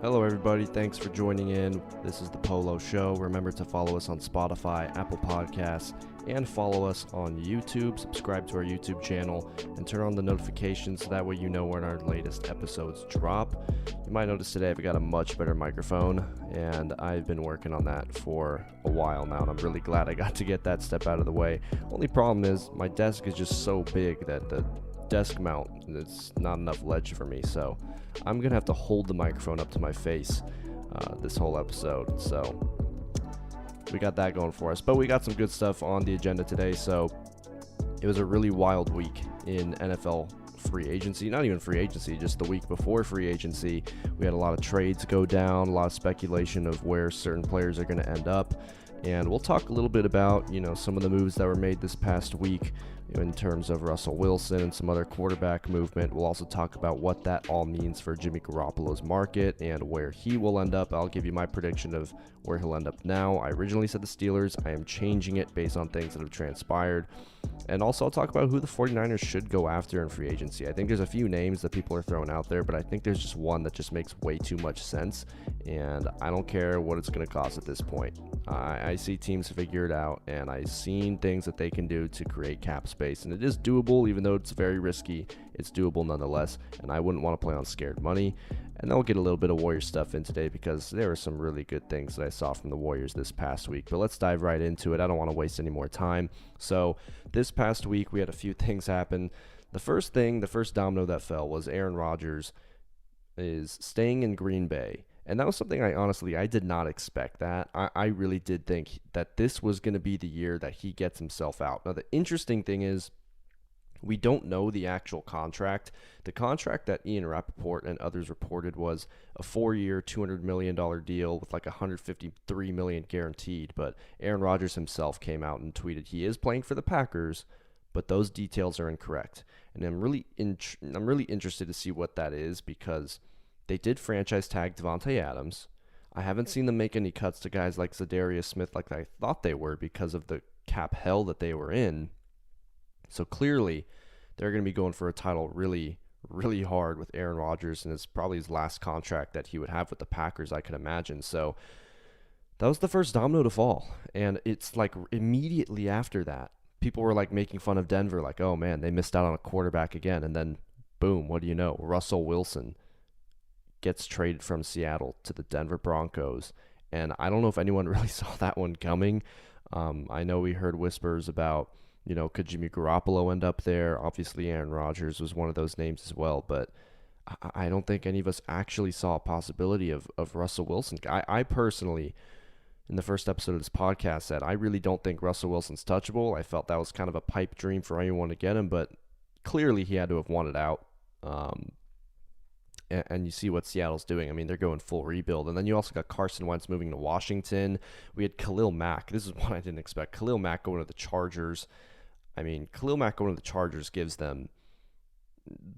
Hello everybody, thanks for joining in. This is the Polo Show. Remember to follow us on Spotify, Apple Podcasts, and follow us on YouTube. Subscribe to our YouTube channel and turn on the notifications so that way you know when our latest episodes drop. You might notice today I've got a much better microphone, and I've been working on that for a while now, and I'm really glad I got to get that step out of the way. Only problem is my desk is just so big that the desk mount, it's not enough ledge for me, so I'm gonna have to hold the microphone up to my face this whole episode. So we got that going for us, but we got some good stuff on the agenda today. So it was a really wild week in NFL free agency, not even free agency, just the week before free agency. We had a lot of trades go down, a lot of speculation of where certain players are going to end up, and we'll talk a little bit about some of the moves that were made this past week in terms of Russell Wilson and some other quarterback movement. We'll also talk about what that all means for Jimmy Garoppolo's market and where he will end up. I'll give you my prediction of where he'll end up now. I originally said the Steelers. I am changing it based on things that have transpired. And also I'll talk about who the 49ers should go after in free agency. I think there's a few names that people are throwing out there, but I think there's just one that just makes way too much sense, and I don't care what it's going to cost at this point. I see teams figure it out, and I've seen things that they can do to create cap space, and it is doable. Even though it's very risky, it's doable nonetheless, and I wouldn't want to play on scared money. And then we'll get a little bit of Warriors stuff in today because there were some really good things that I saw from the Warriors this past week. But let's dive right into it. I don't want to waste any more time. So this past week, we had a few things happen. The first domino that fell was Aaron Rodgers is staying in Green Bay. And that was something I did not expect that. I really did think that this was going to be the year that he gets himself out. Now, the interesting thing is, we don't know the actual contract. The contract that Ian Rappaport and others reported was a 4-year, $200 million deal with like $153 million guaranteed. But Aaron Rodgers himself came out and tweeted he is playing for the Packers, but those details are incorrect. And I'm really interested to see what that is, because they did franchise tag Devontae Adams. I haven't seen them make any cuts to guys like Zadarius Smith like I thought they were because of the cap hell that they were in. So clearly, they're going to be going for a title really, really hard with Aaron Rodgers, and it's probably his last contract that he would have with the Packers, I could imagine. So that was the first domino to fall, and it's like immediately after that, people were like making fun of Denver, like, oh man, they missed out on a quarterback again, and then boom, what do you know? Russell Wilson gets traded from Seattle to the Denver Broncos, and I don't know if anyone really saw that one coming. I know we heard whispers about, could Jimmy Garoppolo end up there? Obviously, Aaron Rodgers was one of those names as well, but I don't think any of us actually saw a possibility of Russell Wilson. I personally, in the first episode of this podcast, said I really don't think Russell Wilson's touchable. I felt that was kind of a pipe dream for anyone to get him, but clearly he had to have wanted out. And you see what Seattle's doing. I mean, they're going full rebuild. And then you also got Carson Wentz moving to Washington. We had Khalil Mack. This is what I didn't expect. Khalil Mack going to the Chargers. I mean, Khalil Mack going to the Chargers gives them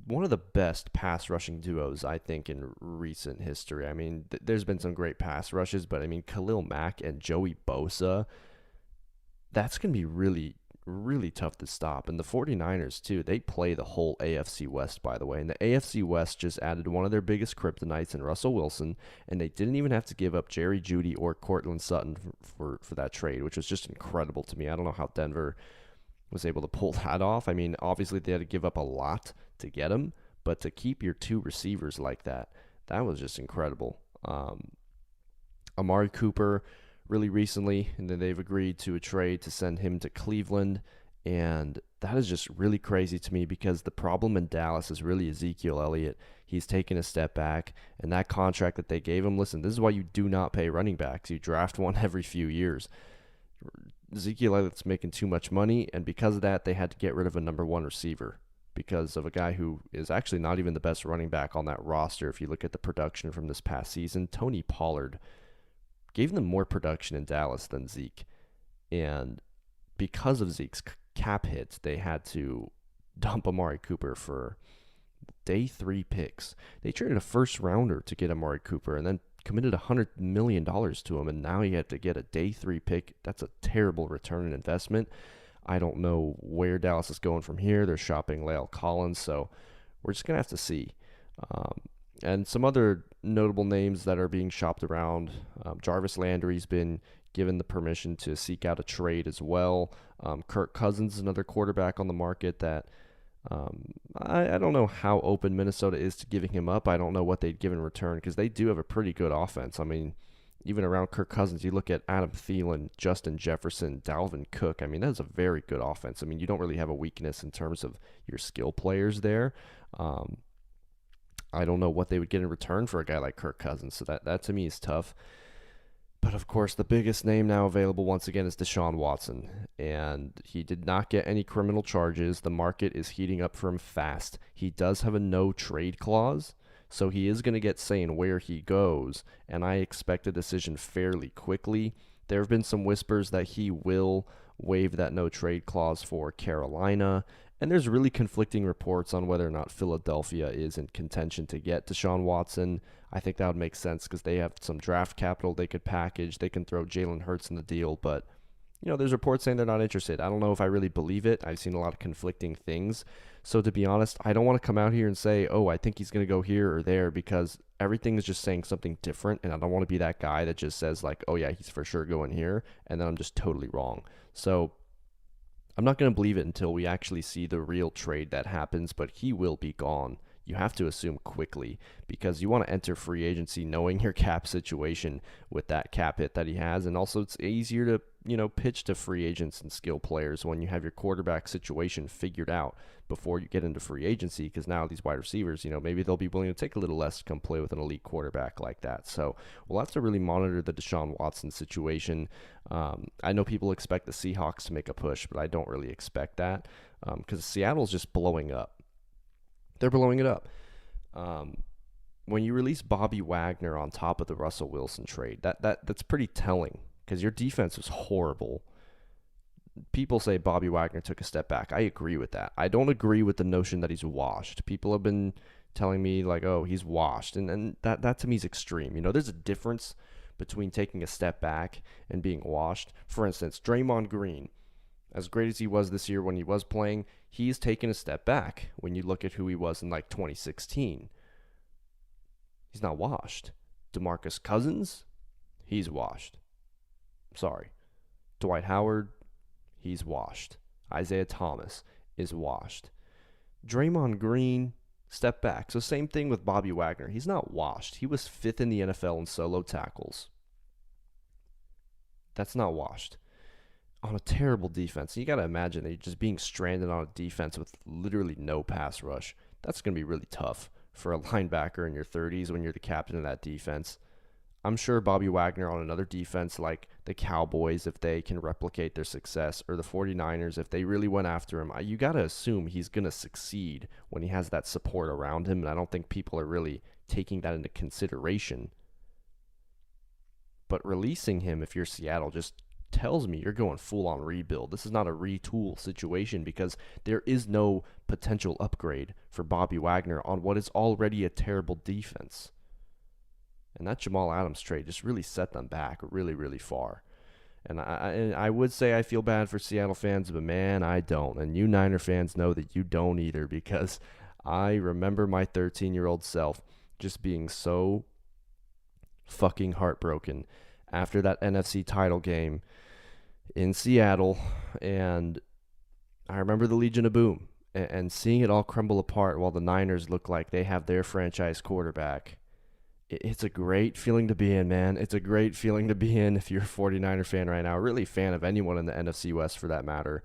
one of the best pass rushing duos, I think, in recent history. I mean, there's been some great pass rushes, but I mean, Khalil Mack and Joey Bosa, that's going to be really, really tough to stop. And the 49ers, too, they play the whole AFC West, by the way. And the AFC West just added one of their biggest kryptonites in Russell Wilson, and they didn't even have to give up Jerry Jeudy or Cortland Sutton for that trade, which was just incredible to me. I don't know how Denver was able to pull that off. I mean, obviously they had to give up a lot to get him, but to keep your two receivers like that was just incredible. Amari Cooper really recently, and then they've agreed to a trade to send him to Cleveland, and that is just really crazy to me because the problem in Dallas is really Ezekiel Elliott. He's taken a step back, and that contract that they gave him, listen, this is why you do not pay running backs. You draft one every few years. Ezekiel Elliott's making too much money, and because of that, they had to get rid of a number one receiver because of a guy who is actually not even the best running back on that roster. If you look at the production from this past season, Tony Pollard gave them more production in Dallas than Zeke, and because of Zeke's cap hits, they had to dump Amari Cooper for day 3 picks. They traded a first rounder to get Amari Cooper and then committed $100 million to him, and now you have to get a day 3 pick. That's a terrible return on investment. I don't know where Dallas is going from here. They're shopping La'el Collins, so we're just going to have to see. And some other notable names that are being shopped around. Jarvis Landry's been given the permission to seek out a trade as well. Kirk Cousins is another quarterback on the market that I don't know how open Minnesota is to giving him up. I don't know what they'd give in return because they do have a pretty good offense. I mean, even around Kirk Cousins, you look at Adam Thielen, Justin Jefferson, Dalvin Cook. I mean, that is a very good offense. I mean, you don't really have a weakness in terms of your skill players there. I don't know what they would get in return for a guy like Kirk Cousins. So that to me is tough. But of course, the biggest name now available once again is Deshaun Watson. And he did not get any criminal charges. The market is heating up for him fast. He does have a no trade clause, so he is going to get say in where he goes. And I expect a decision fairly quickly. There have been some whispers that he will waive that no trade clause for Carolina. And there's really conflicting reports on whether or not Philadelphia is in contention to get Deshaun Watson. I think that would make sense because they have some draft capital they could package. They can throw Jalen Hurts in the deal, but there's reports saying they're not interested. I don't know if I really believe it. I've seen a lot of conflicting things. So to be honest, I don't want to come out here and say, oh, I think he's going to go here or there because everything is just saying something different, and I don't want to be that guy that just says like, oh yeah, he's for sure going here, and then I'm just totally wrong. So I'm not going to believe it until we actually see the real trade that happens, but he will be gone. You have to assume quickly because you want to enter free agency knowing your cap situation with that cap hit that he has. And also it's easier to, pitch to free agents and skill players when you have your quarterback situation figured out before you get into free agency, because now these wide receivers, maybe they'll be willing to take a little less to come play with an elite quarterback like that. So we'll have to really monitor the Deshaun Watson situation. I know people expect the Seahawks to make a push, but I don't really expect that because Seattle's just blowing up. They're blowing it up. When you release Bobby Wagner on top of the Russell Wilson trade, that's pretty telling because your defense was horrible. People say Bobby Wagner took a step back. I agree with that. I don't agree with the notion that he's washed. People have been telling me like, oh, he's washed. And that to me is extreme. There's a difference between taking a step back and being washed. For instance, Draymond Green, as great as he was this year when he was playing, he's taken a step back when you look at who he was in like 2016. He's not washed. DeMarcus Cousins, he's washed. Sorry. Dwight Howard, he's washed. Isaiah Thomas is washed. Draymond Green, step back. So same thing with Bobby Wagner. He's not washed. He was 5th in the NFL in solo tackles. That's not washed. On a terrible defense. You got to imagine that you're just being stranded on a defense with literally no pass rush. That's going to be really tough for a linebacker in your 30s when you're the captain of that defense. I'm sure Bobby Wagner on another defense like the Cowboys, if they can replicate their success, or the 49ers, if they really went after him, you got to assume he's going to succeed when he has that support around him, and I don't think people are really taking that into consideration. But releasing him, if you're Seattle, just tells me you're going full-on rebuild. This is not a retool situation because there is no potential upgrade for Bobby Wagner on what is already a terrible defense. And that Jamal Adams trade just really set them back really, really far. And I would say I feel bad for Seattle fans, but man, I don't. And you Niner fans know that you don't either, because I remember my 13-year-old self just being so fucking heartbroken after that NFC title game in Seattle, and I remember the Legion of Boom and seeing it all crumble apart while the Niners look like they have their franchise quarterback. It's a great feeling to be in, man. It's a great feeling to be in if you're a 49er fan right now, really a fan of anyone in the NFC West for that matter.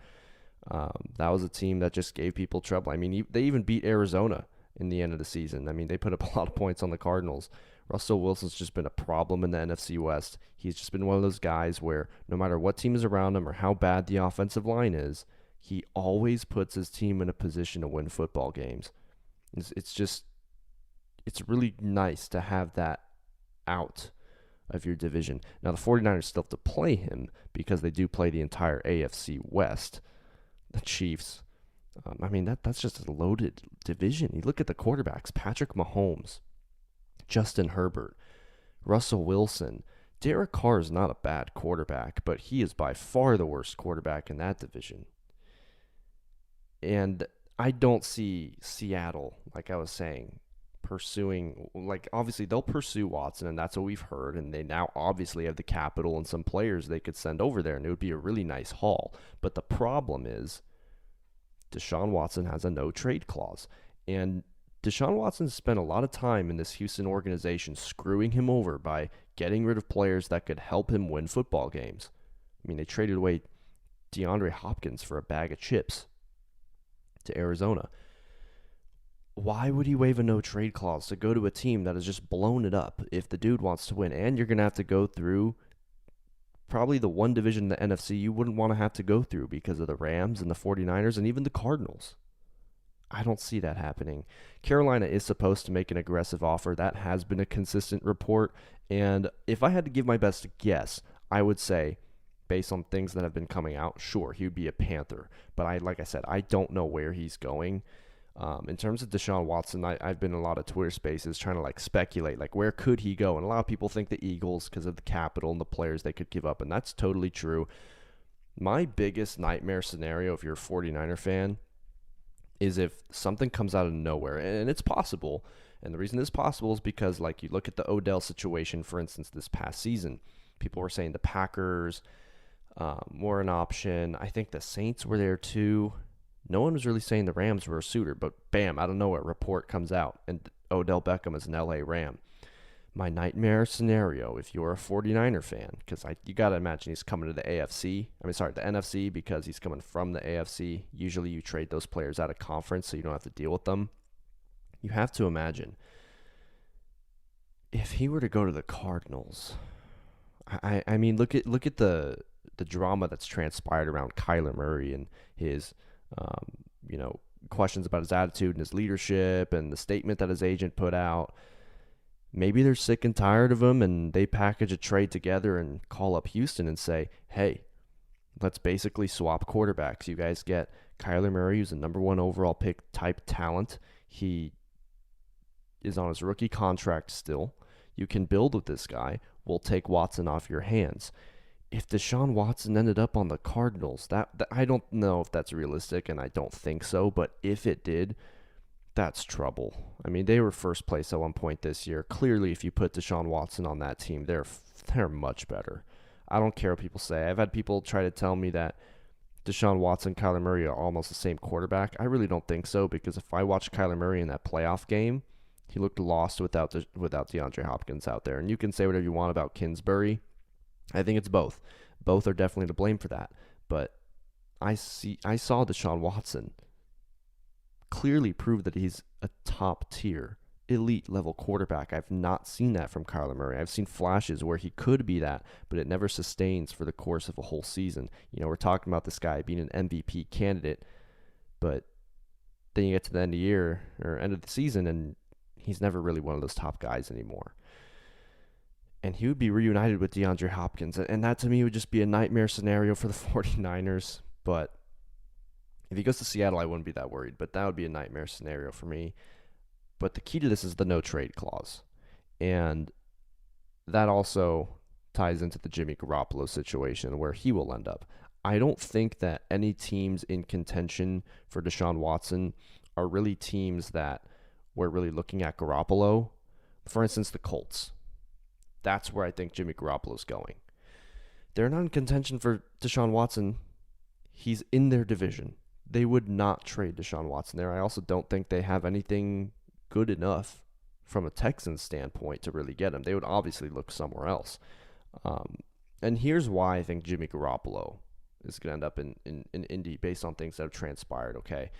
That was a team that just gave people trouble. I mean, they even beat Arizona in the end of the season. I mean, they put up a lot of points on the Cardinals. Russell Wilson's just been a problem in the NFC West. He's just been one of those guys where no matter what team is around him or how bad the offensive line is, he always puts his team in a position to win football games. It's really nice to have that out of your division. Now, the 49ers still have to play him because they do play the entire AFC West. The Chiefs, that's just a loaded division. You look at the quarterbacks, Patrick Mahomes, Justin Herbert, Russell Wilson. Derek Carr is not a bad quarterback, but he is by far the worst quarterback in that division. And I don't see Seattle, like I was saying, pursuing, like, obviously they'll pursue Watson, and that's what we've heard, and they now obviously have the capital and some players they could send over there, and it would be a really nice haul. But the problem is Deshaun Watson has a no trade clause, and Deshaun Watson spent a lot of time in this Houston organization screwing him over by getting rid of players that could help him win football games. I mean, they traded away DeAndre Hopkins for a bag of chips to Arizona. Why would he waive a no-trade clause to go to a team that has just blown it up if the dude wants to win? And you're going to have to go through probably the one division in the NFC you wouldn't want to have to go through because of the Rams and the 49ers and even the Cardinals. I don't see that happening. Carolina is supposed to make an aggressive offer. That has been a consistent report. And if I had to give my best guess, I would say, based on things that have been coming out, sure, he would be a Panther. But like I said, I don't know where he's going. In terms of Deshaun Watson, I've been in a lot of Twitter spaces trying to like speculate, like where could he go? And a lot of people think the Eagles because of the capital and the players they could give up, and that's totally true. My biggest nightmare scenario, if you're a 49er fan, is if something comes out of nowhere, and it's possible. And the reason it's possible is because, like, you look at the Odell situation, for instance, this past season, people were saying the Packers were an option. I think the Saints were there too. No one was really saying the Rams were a suitor, but bam, out of nowhere, a report comes out, and Odell Beckham is an LA Ram. My nightmare scenario, if you're a 49er fan, because you got to imagine he's coming to the the NFC, because he's coming from the AFC. Usually you trade those players out of conference so you don't have to deal with them. You have to imagine, if he were to go to the Cardinals, I mean, look at the drama that's transpired around Kyler Murray and his questions about his attitude and his leadership and the statement that his agent put out. Maybe they're sick and tired of him, and they package a trade together and call up Houston and say, hey, let's basically swap quarterbacks. You guys get Kyler Murray, who's a number one overall pick type talent. He is on his rookie contract still. You can build with this guy. We'll take Watson off your hands. If Deshaun Watson ended up on the Cardinals, that I don't know if that's realistic, and I don't think so, but if it did, that's trouble. I mean, they were first place at one point this year. Clearly, if you put Deshaun Watson on that team, they're much better. I don't care what people say. I've had people try to tell me that Deshaun Watson and Kyler Murray are almost the same quarterback. I really don't think so, because if I watched Kyler Murray in that playoff game, he looked lost without DeAndre Hopkins out there. And you can say whatever you want about Kingsbury. I think it's both. Both are definitely to blame for that. But I saw Deshaun Watson clearly prove that he's a top tier, elite level quarterback. I've not seen that from Kyler Murray. I've seen flashes where he could be that, but it never sustains for the course of a whole season. We're talking about this guy being an MVP candidate, but then you get to the end of the year or end of the season, and he's never really one of those top guys anymore. And he would be reunited with DeAndre Hopkins. And that, to me, would just be a nightmare scenario for the 49ers. But if he goes to Seattle, I wouldn't be that worried. But that would be a nightmare scenario for me. But the key to this is the no-trade clause. And that also ties into the Jimmy Garoppolo situation, where he will end up. I don't think that any teams in contention for Deshaun Watson are really teams that we're really looking at Garoppolo. For instance, the Colts. That's where I think Jimmy Garoppolo's going. They're not in contention for Deshaun Watson. He's in their division. They would not trade Deshaun Watson there. I also don't think they have anything good enough from a Texans standpoint to really get him. They would obviously look somewhere else. And here's why I think Jimmy Garoppolo is going to end up in Indy based on things that have transpired, okay?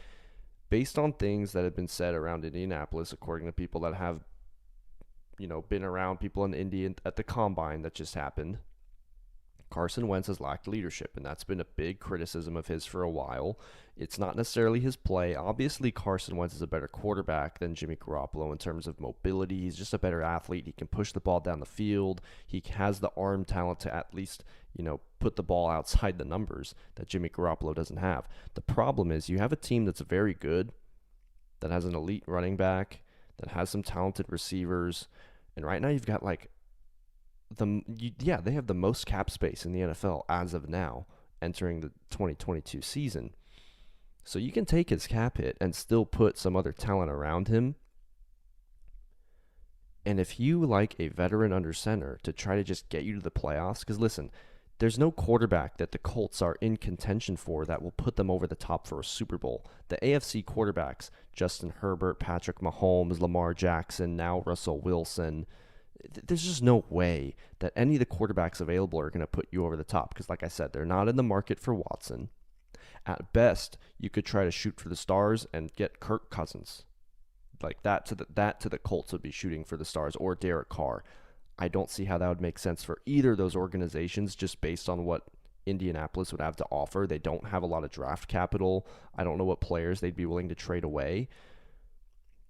Based on things that have been said around Indianapolis, according to people that have been around people in Indy at the combine that just happened, Carson Wentz has lacked leadership, and that's been a big criticism of his for a while. It's not necessarily his play. Obviously, Carson Wentz is a better quarterback than Jimmy Garoppolo in terms of mobility. He's just a better athlete. He can push the ball down the field. He has the arm talent to at least, put the ball outside the numbers that Jimmy Garoppolo doesn't have. The problem is you have a team that's very good, that has an elite running back, that has some talented receivers, and right now you've got they have the most cap space in the NFL as of now, entering the 2022 season. So you can take his cap hit and still put some other talent around him And if you like a veteran under center to try to just get you to the playoffs, because listen, there's no quarterback that the Colts are in contention for that will put them over the top for a Super Bowl. The AFC quarterbacks, Justin Herbert, Patrick Mahomes, Lamar Jackson, now Russell Wilson, there's just no way that any of the quarterbacks available are going to put you over the top because, like I said, they're not in the market for Watson. At best, you could try to shoot for the stars and get Kirk Cousins. Like that to the Colts would be shooting for the stars, or Derek Carr. I don't see how that would make sense for either of those organizations just based on what Indianapolis would have to offer. They don't have a lot of draft capital. I don't know what players they'd be willing to trade away.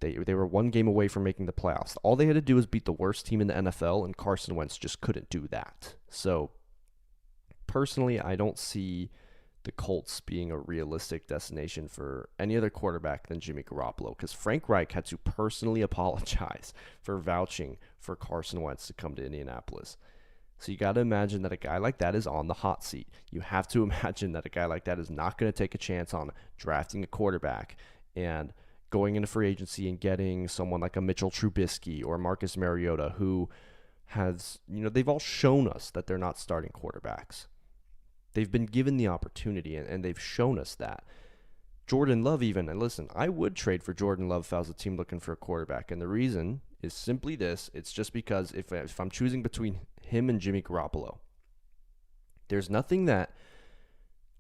They were one game away from making the playoffs. All they had to do was beat the worst team in the NFL, and Carson Wentz just couldn't do that. So, personally, I don't see the Colts being a realistic destination for any other quarterback than Jimmy Garoppolo, because Frank Reich had to personally apologize for vouching for Carson Wentz to come to Indianapolis. So you got to imagine that a guy like that is on the hot seat. You have to imagine that a guy like that is not going to take a chance on drafting a quarterback and going into free agency and getting someone like a Mitchell Trubisky or Marcus Mariota, who has, they've all shown us that they're not starting quarterbacks. They've been given the opportunity, and they've shown us that. Jordan Love even, and listen, I would trade for Jordan Love if I was a team looking for a quarterback, and the reason is simply this. It's just because if I'm choosing between him and Jimmy Garoppolo, there's nothing that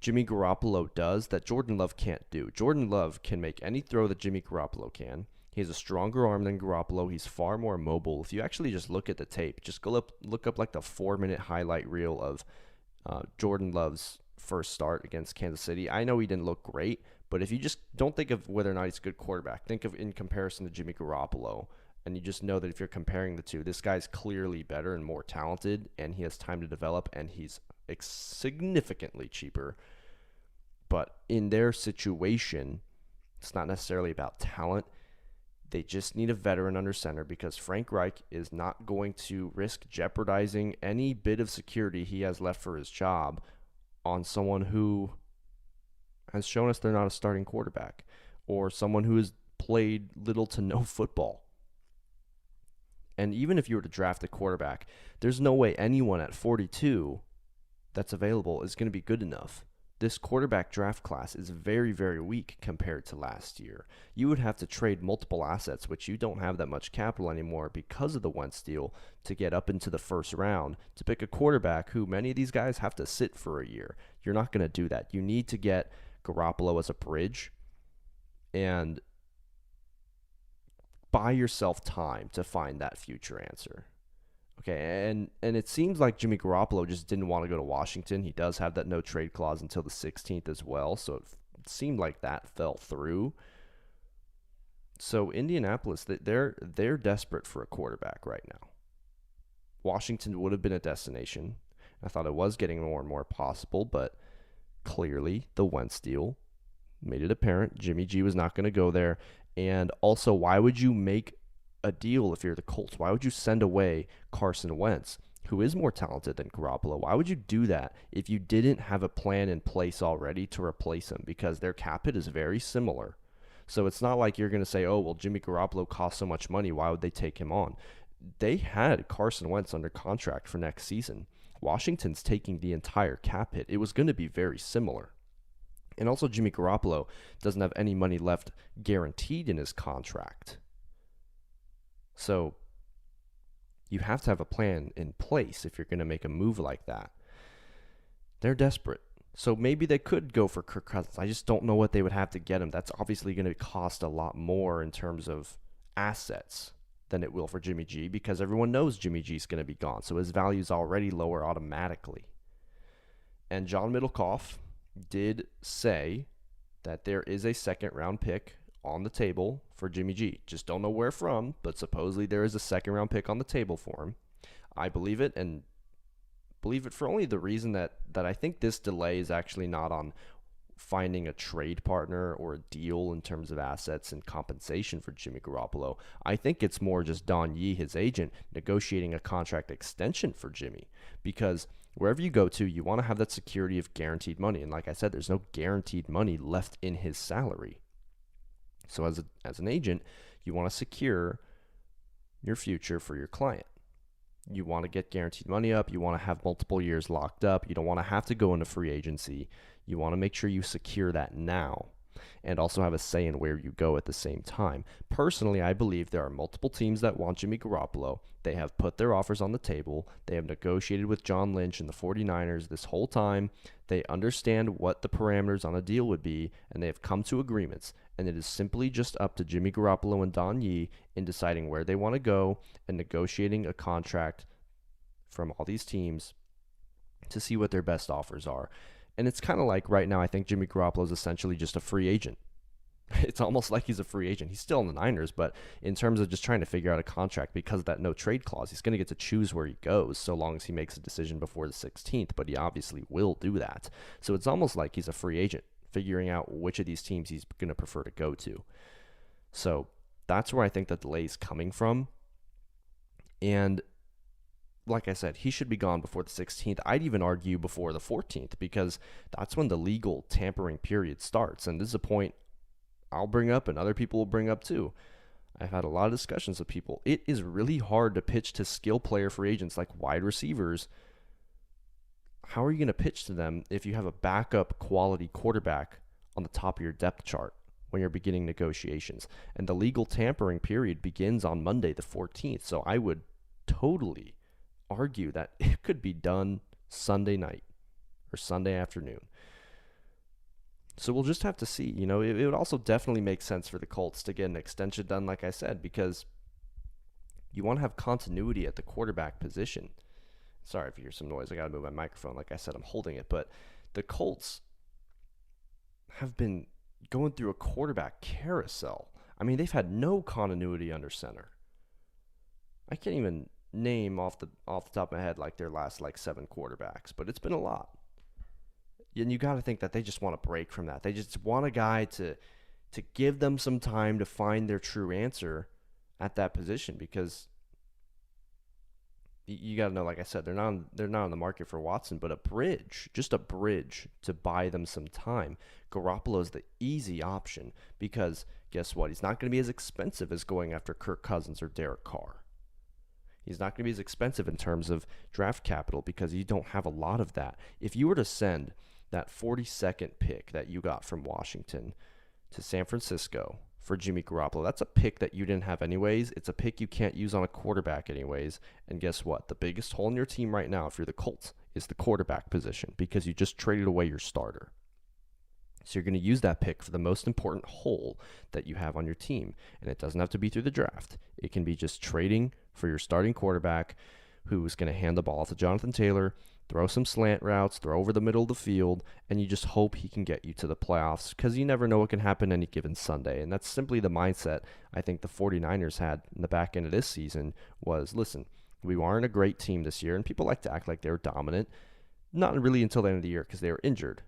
Jimmy Garoppolo does that Jordan Love can't do. Jordan Love can make any throw that Jimmy Garoppolo can. He has a stronger arm than Garoppolo. He's far more mobile. If you actually just look at the tape, just look up like the 4-minute highlight reel of Jordan Love's first start against Kansas City. I know he didn't look great, but if you just don't think of whether or not he's a good quarterback, think of in comparison to Jimmy Garoppolo, and you just know that if you're comparing the two, this guy's clearly better and more talented, and he has time to develop, and he's significantly cheaper. But in their situation, it's not necessarily about talent. They just need a veteran under center because Frank Reich is not going to risk jeopardizing any bit of security he has left for his job on someone who has shown us they're not a starting quarterback or someone who has played little to no football. And even if you were to draft a quarterback, there's no way anyone at 42 that's available is going to be good enough. This quarterback draft class is very, very weak compared to last year. You would have to trade multiple assets, which you don't have that much capital anymore because of the Wentz deal, to get up into the first round to pick a quarterback who many of these guys have to sit for a year. You're not going to do that. You need to get Garoppolo as a bridge and buy yourself time to find that future answer. Okay, and it seems like Jimmy Garoppolo just didn't want to go to Washington. He does have that no trade clause until the 16th as well, so it seemed like that fell through. So Indianapolis, they're desperate for a quarterback right now. Washington would have been a destination. I thought it was getting more and more possible, but clearly the Wentz deal made it apparent Jimmy G was not going to go there. And also, why would you make a deal if you're the Colts? Why would you send away Carson Wentz, who is more talented than Garoppolo? Why would you do that if you didn't have a plan in place already to replace him? Because their cap hit is very similar. So it's not like you're going to say, oh, well, Jimmy Garoppolo costs so much money, why would they take him on? They had Carson Wentz under contract for next season. Washington's taking the entire cap hit. It was going to be very similar. And also, Jimmy Garoppolo doesn't have any money left guaranteed in his contract. So you have to have a plan in place if you're going to make a move like that. They're desperate. So maybe they could go for Kirk Cousins. I just don't know what they would have to get him. That's obviously going to cost a lot more in terms of assets than it will for Jimmy G, because everyone knows Jimmy G is going to be gone. So his value is already lower automatically. And John Middlecoff did say that there is a second-round pick on the table for Jimmy G. Just don't know where from, but supposedly there is a second-round pick on the table for him. I believe it, and believe it for only the reason that I think this delay is actually not on finding a trade partner or a deal in terms of assets and compensation for Jimmy Garoppolo. I think it's more just Don Yee, his agent, negotiating a contract extension for Jimmy, because wherever you go to, you want to have that security of guaranteed money. And like I said, there's no guaranteed money left in his salary. So as an agent, you want to secure your future for your client. You want to get guaranteed money up. You want to have multiple years locked up. You don't want to have to go into free agency. You want to make sure you secure that now and also have a say in where you go at the same time. Personally, I believe there are multiple teams that want Jimmy Garoppolo. They have put their offers on the table. They have negotiated with John Lynch and the 49ers this whole time. They understand what the parameters on a deal would be, and they have come to agreements. And it is simply just up to Jimmy Garoppolo and Don Yee in deciding where they want to go and negotiating a contract from all these teams to see what their best offers are. And it's kind of like right now, I think Jimmy Garoppolo is essentially just a free agent. It's almost like he's a free agent. He's still in the Niners, but in terms of just trying to figure out a contract because of that no trade clause, he's going to get to choose where he goes so long as he makes a decision before the 16th, but he obviously will do that. So it's almost like he's a free agent, figuring out which of these teams he's going to prefer to go to. So that's where I think the delay is coming from. And like I said, he should be gone before the 16th. I'd even argue before the 14th because that's when the legal tampering period starts. And this is a point I'll bring up and other people will bring up too. I've had a lot of discussions with people. It is really hard to pitch to skill player free agents like wide receivers. How are you going to pitch to them if you have a backup quality quarterback on the top of your depth chart when you're beginning negotiations? And the legal tampering period begins on Monday the 14th. So I would totally argue that it could be done Sunday night or Sunday afternoon. So we'll just have to see. You know, it would also definitely make sense for the Colts to get an extension done, like I said, because you want to have continuity at the quarterback position. Sorry if you hear some noise. I got to move my microphone. Like I said, I'm holding it. But the Colts have been going through a quarterback carousel. I mean, they've had no continuity under center. I can't even name off the top of my head like their last 7 quarterbacks, but it's been a lot. And you got to think that they just want a break from that. They just want a guy to give them some time to find their true answer at that position, because you got to know, like I said, they're not on the market for Watson, but just a bridge to buy them some time. Garoppolo is the easy option because guess what? He's not going to be as expensive as going after Kirk Cousins or Derek Carr. He's not going to be as expensive in terms of draft capital because you don't have a lot of that. If you were to send that 42nd pick that you got from Washington to San Francisco for Jimmy Garoppolo, that's a pick that you didn't have anyways. It's a pick you can't use on a quarterback anyways. And guess what? The biggest hole in your team right now, if you're the Colts, is the quarterback position because you just traded away your starter. So you're going to use that pick for the most important hole that you have on your team. And it doesn't have to be through the draft. It can be just trading for your starting quarterback who's going to hand the ball to Jonathan Taylor, throw some slant routes, throw over the middle of the field, and you just hope he can get you to the playoffs because you never know what can happen any given Sunday. And that's simply the mindset I think the 49ers had in the back end of this season was, listen, we weren't a great team this year, and people like to act like they were dominant. Not really until the end of the year because they were injured.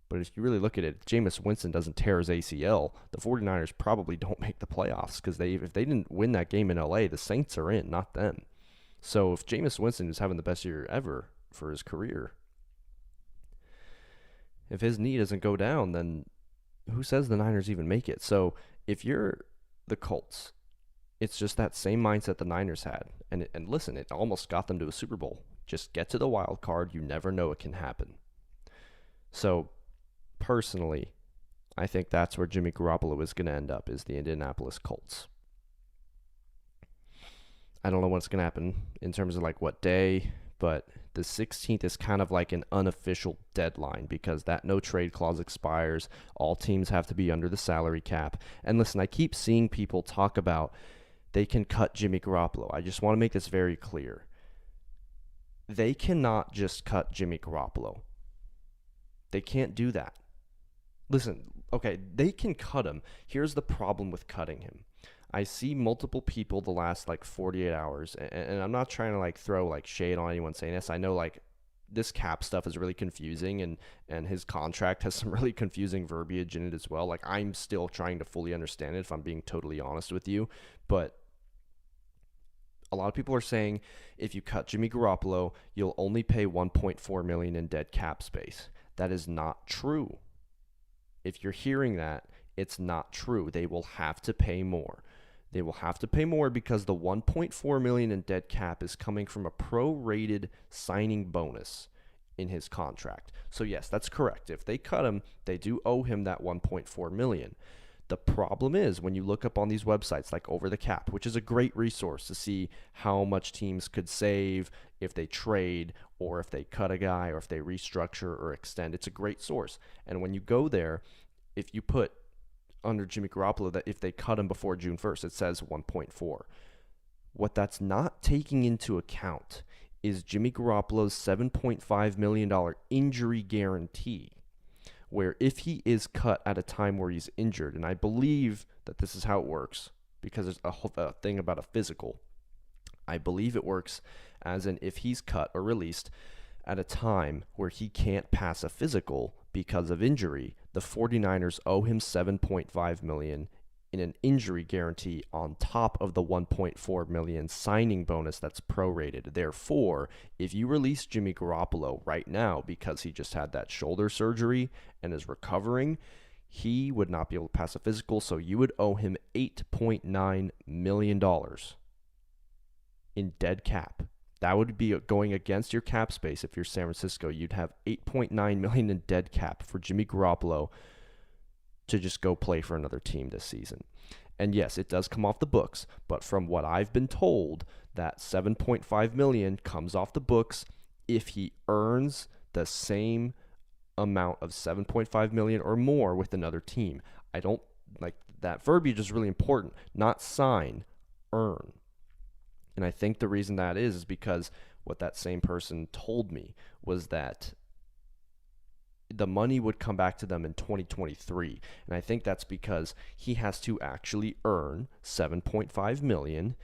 But if you really look at it, Jameis Winston doesn't tear his ACL, the 49ers probably don't make the playoffs because if they didn't win that game in LA, the Saints are in, not them. So if Jameis Winston is having the best year ever for his career, if his knee doesn't go down, then who says the Niners even make it? So if you're the Colts, it's just that same mindset the Niners had. And listen, it almost got them to a Super Bowl. Just get to the wild card. You never know what can happen. So personally, I think that's where Jimmy Garoppolo is going to end up, is the Indianapolis Colts. I don't know what's going to happen in terms of what day, but the 16th is kind of like an unofficial deadline because that no trade clause expires. All teams have to be under the salary cap. And listen, I keep seeing people talk about they can cut Jimmy Garoppolo. I just want to make this very clear. They cannot just cut Jimmy Garoppolo. They can't do that. Listen, okay, they can cut him. Here's the problem with cutting him. I see multiple people the last 48 hours, and I'm not trying to throw shade on anyone saying this. I know this cap stuff is really confusing, and his contract has some really confusing verbiage in it as well. I'm still trying to fully understand it, if I'm being totally honest with you. But a lot of people are saying if you cut Jimmy Garoppolo, you'll only pay $1.4 million in dead cap space. That is not true. If you're hearing that, it's not true. They will have to pay more. They will have to pay more because the $1.4 million in dead cap is coming from a prorated signing bonus in his contract. So yes, that's correct. If they cut him, they do owe him that $1.4 million. The problem is when you look up on these websites like Over the Cap, which is a great resource to see how much teams could save if they trade or if they cut a guy or if they restructure or extend. It's a great source. And when you go there, if you put under Jimmy Garoppolo that if they cut him before June 1st, it says 1.4. What that's not taking into account is Jimmy Garoppolo's $7.5 million injury guarantee, where if he is cut at a time where he's injured, and I believe that this is how it works because there's a thing about a physical. I believe it works as in if he's cut or released at a time where he can't pass a physical because of injury, the 49ers owe him $7.5 million in an injury guarantee on top of the $1.4 million signing bonus that's prorated. Therefore, if you release Jimmy Garoppolo right now because he just had that shoulder surgery and is recovering, he would not be able to pass a physical, so you would owe him $8.9 million in dead cap. That would be going against your cap space. If you're San Francisco, you'd have $8.9 million in dead cap for Jimmy Garoppolo to just go play for another team this season. And yes, it does come off the books, but from what I've been told, that $7.5 million comes off the books if he earns the same amount of $7.5 million or more with another team. I don't like that verbiage is really important. Not sign, earn. And I think the reason that is because what that same person told me was that the money would come back to them in 2023. And I think that's because he has to actually earn $7.5 million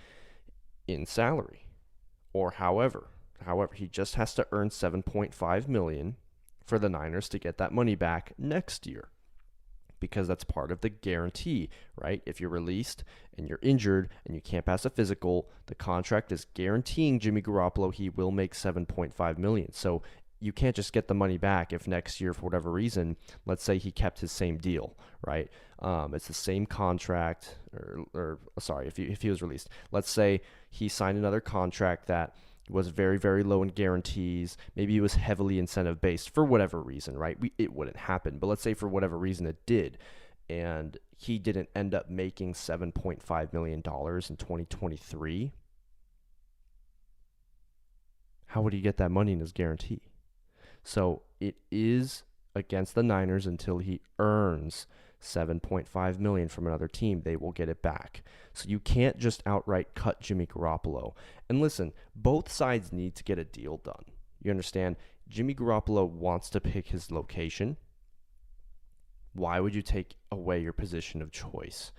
in salary. Or however, he just has to earn $7.5 million for the Niners to get that money back next year. Because that's part of the guarantee, right? If you're released and you're injured and you can't pass a physical, the contract is guaranteeing Jimmy Garoppolo he will make $7.5 million. So you can't just get the money back if next year, for whatever reason, let's say he kept his same deal, right? It's the same contract, if he was released. Let's say he signed another contract that was very, very low in guarantees. Maybe it was heavily incentive-based for whatever reason, right? It wouldn't happen. But let's say for whatever reason it did, and he didn't end up making $7.5 million in 2023. How would he get that money in his guarantee? So it is against the Niners until he earns $7.5 million from another team. They will get it back. So you can't just outright cut Jimmy Garoppolo. And listen, both sides need to get a deal done. You understand? Jimmy Garoppolo wants to pick his location. Why would you take away your position of choice?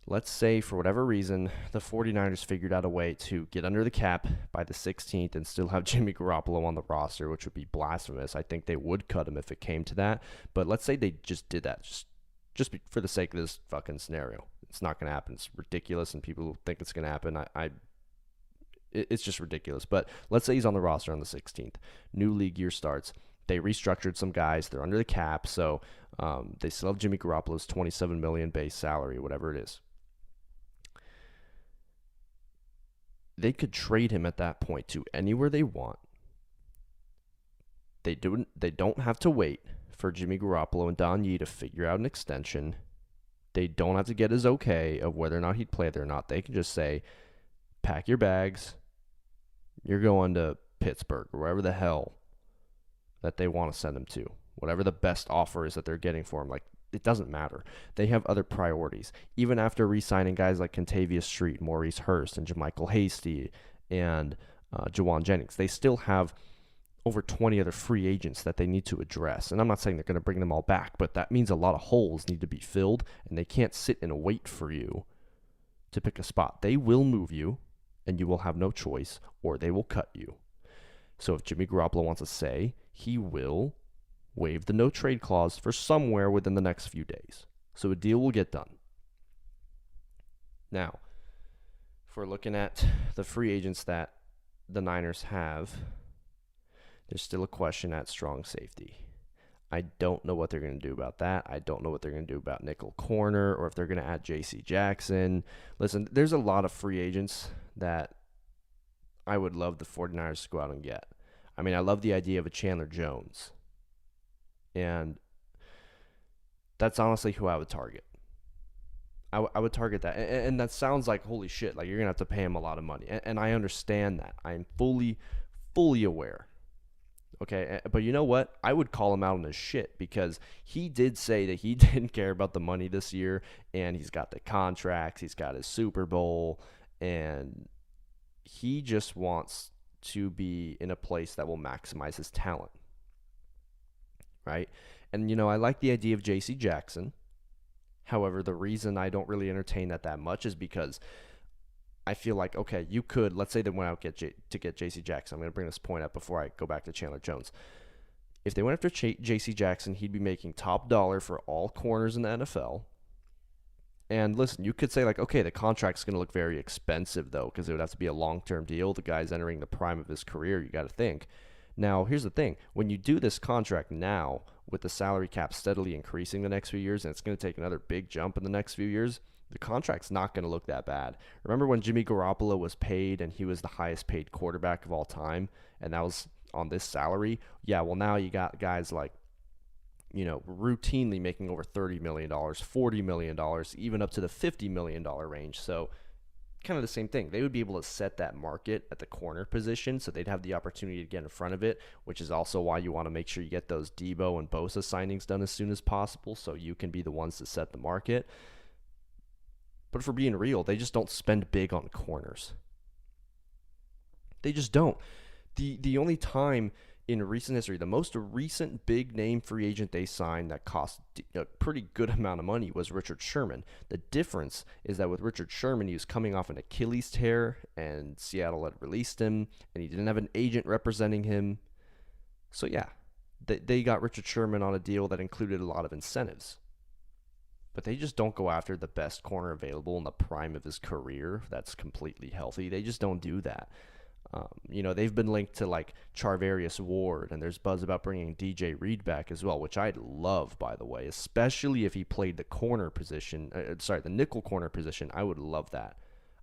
Let's say for whatever reason, the 49ers figured out a way to get under the cap by the 16th and still have Jimmy Garoppolo on the roster, which would be blasphemous. I think they would cut him if it came to that. But let's say they just did that, just for the sake of this fucking scenario. It's not going to happen. It's ridiculous, and people who think it's going to happen, it's just ridiculous. But let's say he's on the roster on the 16th. New league year starts. They restructured some guys. They're under the cap, so they still have Jimmy Garoppolo's $27 million base salary, whatever it is. They could trade him at that point to anywhere they want. They don't have to wait for Jimmy Garoppolo and Don Yee to figure out an extension. They don't have to get his okay of whether or not he'd play there or not. They can just say, pack your bags. You're going to Pittsburgh or wherever the hell that they want to send him to. Whatever the best offer is that they're getting for him. Like, it doesn't matter. They have other priorities. Even after re-signing guys like Kentavious Street, Maurice Hurst, and JaMychal Hasty, and Jawan Jennings, they still have over 20 other free agents that they need to address. And I'm not saying they're going to bring them all back, but that means a lot of holes need to be filled, and they can't sit and wait for you to pick a spot. They will move you, and you will have no choice, or they will cut you. So if Jimmy Garoppolo wants to say, he will waive the no-trade clause for somewhere within the next few days. So a deal will get done. Now, if we're looking at the free agents that the Niners have, there's still a question at strong safety. I don't know what they're going to do about that. I don't know what they're going to do about nickel corner or if they're going to add J.C. Jackson. Listen, there's a lot of free agents that I would love the 49ers to go out and get. I mean, I love the idea of a Chandler Jones. And that's honestly who I would target. I would target that. And that sounds like, holy shit, like you're going to have to pay him a lot of money. And I understand that. I am fully aware. Okay, but you know what? I would call him out on his shit because he did say that he didn't care about the money this year, and he's got the contracts, he's got his Super Bowl, and he just wants to be in a place that will maximize his talent, right? And, I like the idea of J.C. Jackson. However, the reason I don't really entertain that much is because I feel like, okay, you could, let's say they went out to get J.C. Jackson. I'm going to bring this point up before I go back to Chandler Jones. If they went after J.C. Jackson, he'd be making top dollar for all corners in the NFL. And listen, you could say like, okay, the contract's going to look very expensive though, because it would have to be a long-term deal. The guy's entering the prime of his career. You got to think. Now, here's the thing. When you do this contract now, with the salary cap steadily increasing the next few years, and it's going to take another big jump in the next few years, the contract's not going to look that bad. Remember when Jimmy Garoppolo was paid and he was the highest paid quarterback of all time, and that was on this salary? Yeah, well, now you got guys like, routinely making over $30 million, $40 million, even up to the $50 million range. So kind of the same thing. They would be able to set that market at the corner position, so they'd have the opportunity to get in front of it, which is also why you want to make sure you get those Debo and Bosa signings done as soon as possible so you can be the ones to set the market. But for being real, they just don't spend big on corners. They just don't. The only time in recent history, the most recent big name free agent they signed that cost a pretty good amount of money was Richard Sherman. The difference is that with Richard Sherman, he was coming off an Achilles tear, and Seattle had released him, and he didn't have an agent representing him. So yeah, they got Richard Sherman on a deal that included a lot of incentives. But they just don't go after the best corner available in the prime of his career that's completely healthy. They just don't do that. They've been linked to like Charvarius Ward, and there's buzz about bringing DJ Reed back as well, which I'd love, by the way, especially if he played the corner position. The nickel corner position. I would love that.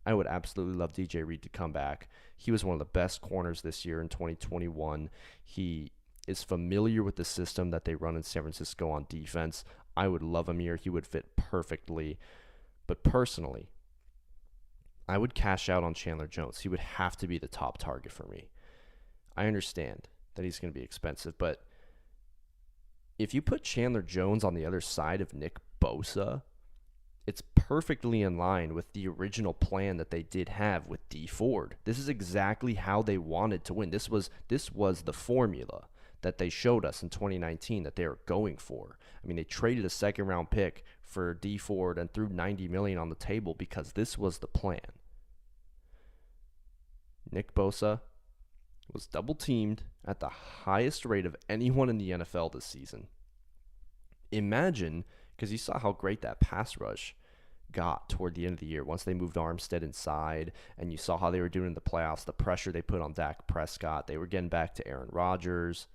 I would absolutely love DJ Reed to come back. He was one of the best corners this year in 2021. He is familiar with the system that they run in San Francisco on defense. I would love him here. He would fit perfectly. But personally, I would cash out on Chandler Jones. He would have to be the top target for me. I understand that he's going to be expensive, but if you put Chandler Jones on the other side of Nick Bosa, it's perfectly in line with the original plan that they did have with Dee Ford. This is exactly how they wanted to win. This was the formula that they showed us in 2019 that they were going for. I mean, they traded a second-round pick for Dee Ford and threw $90 million on the table because this was the plan. Nick Bosa was double-teamed at the highest rate of anyone in the NFL this season. Imagine, because you saw how great that pass rush got toward the end of the year once they moved Armstead inside, and you saw how they were doing in the playoffs, the pressure they put on Dak Prescott. They were getting back to Aaron Rodgers.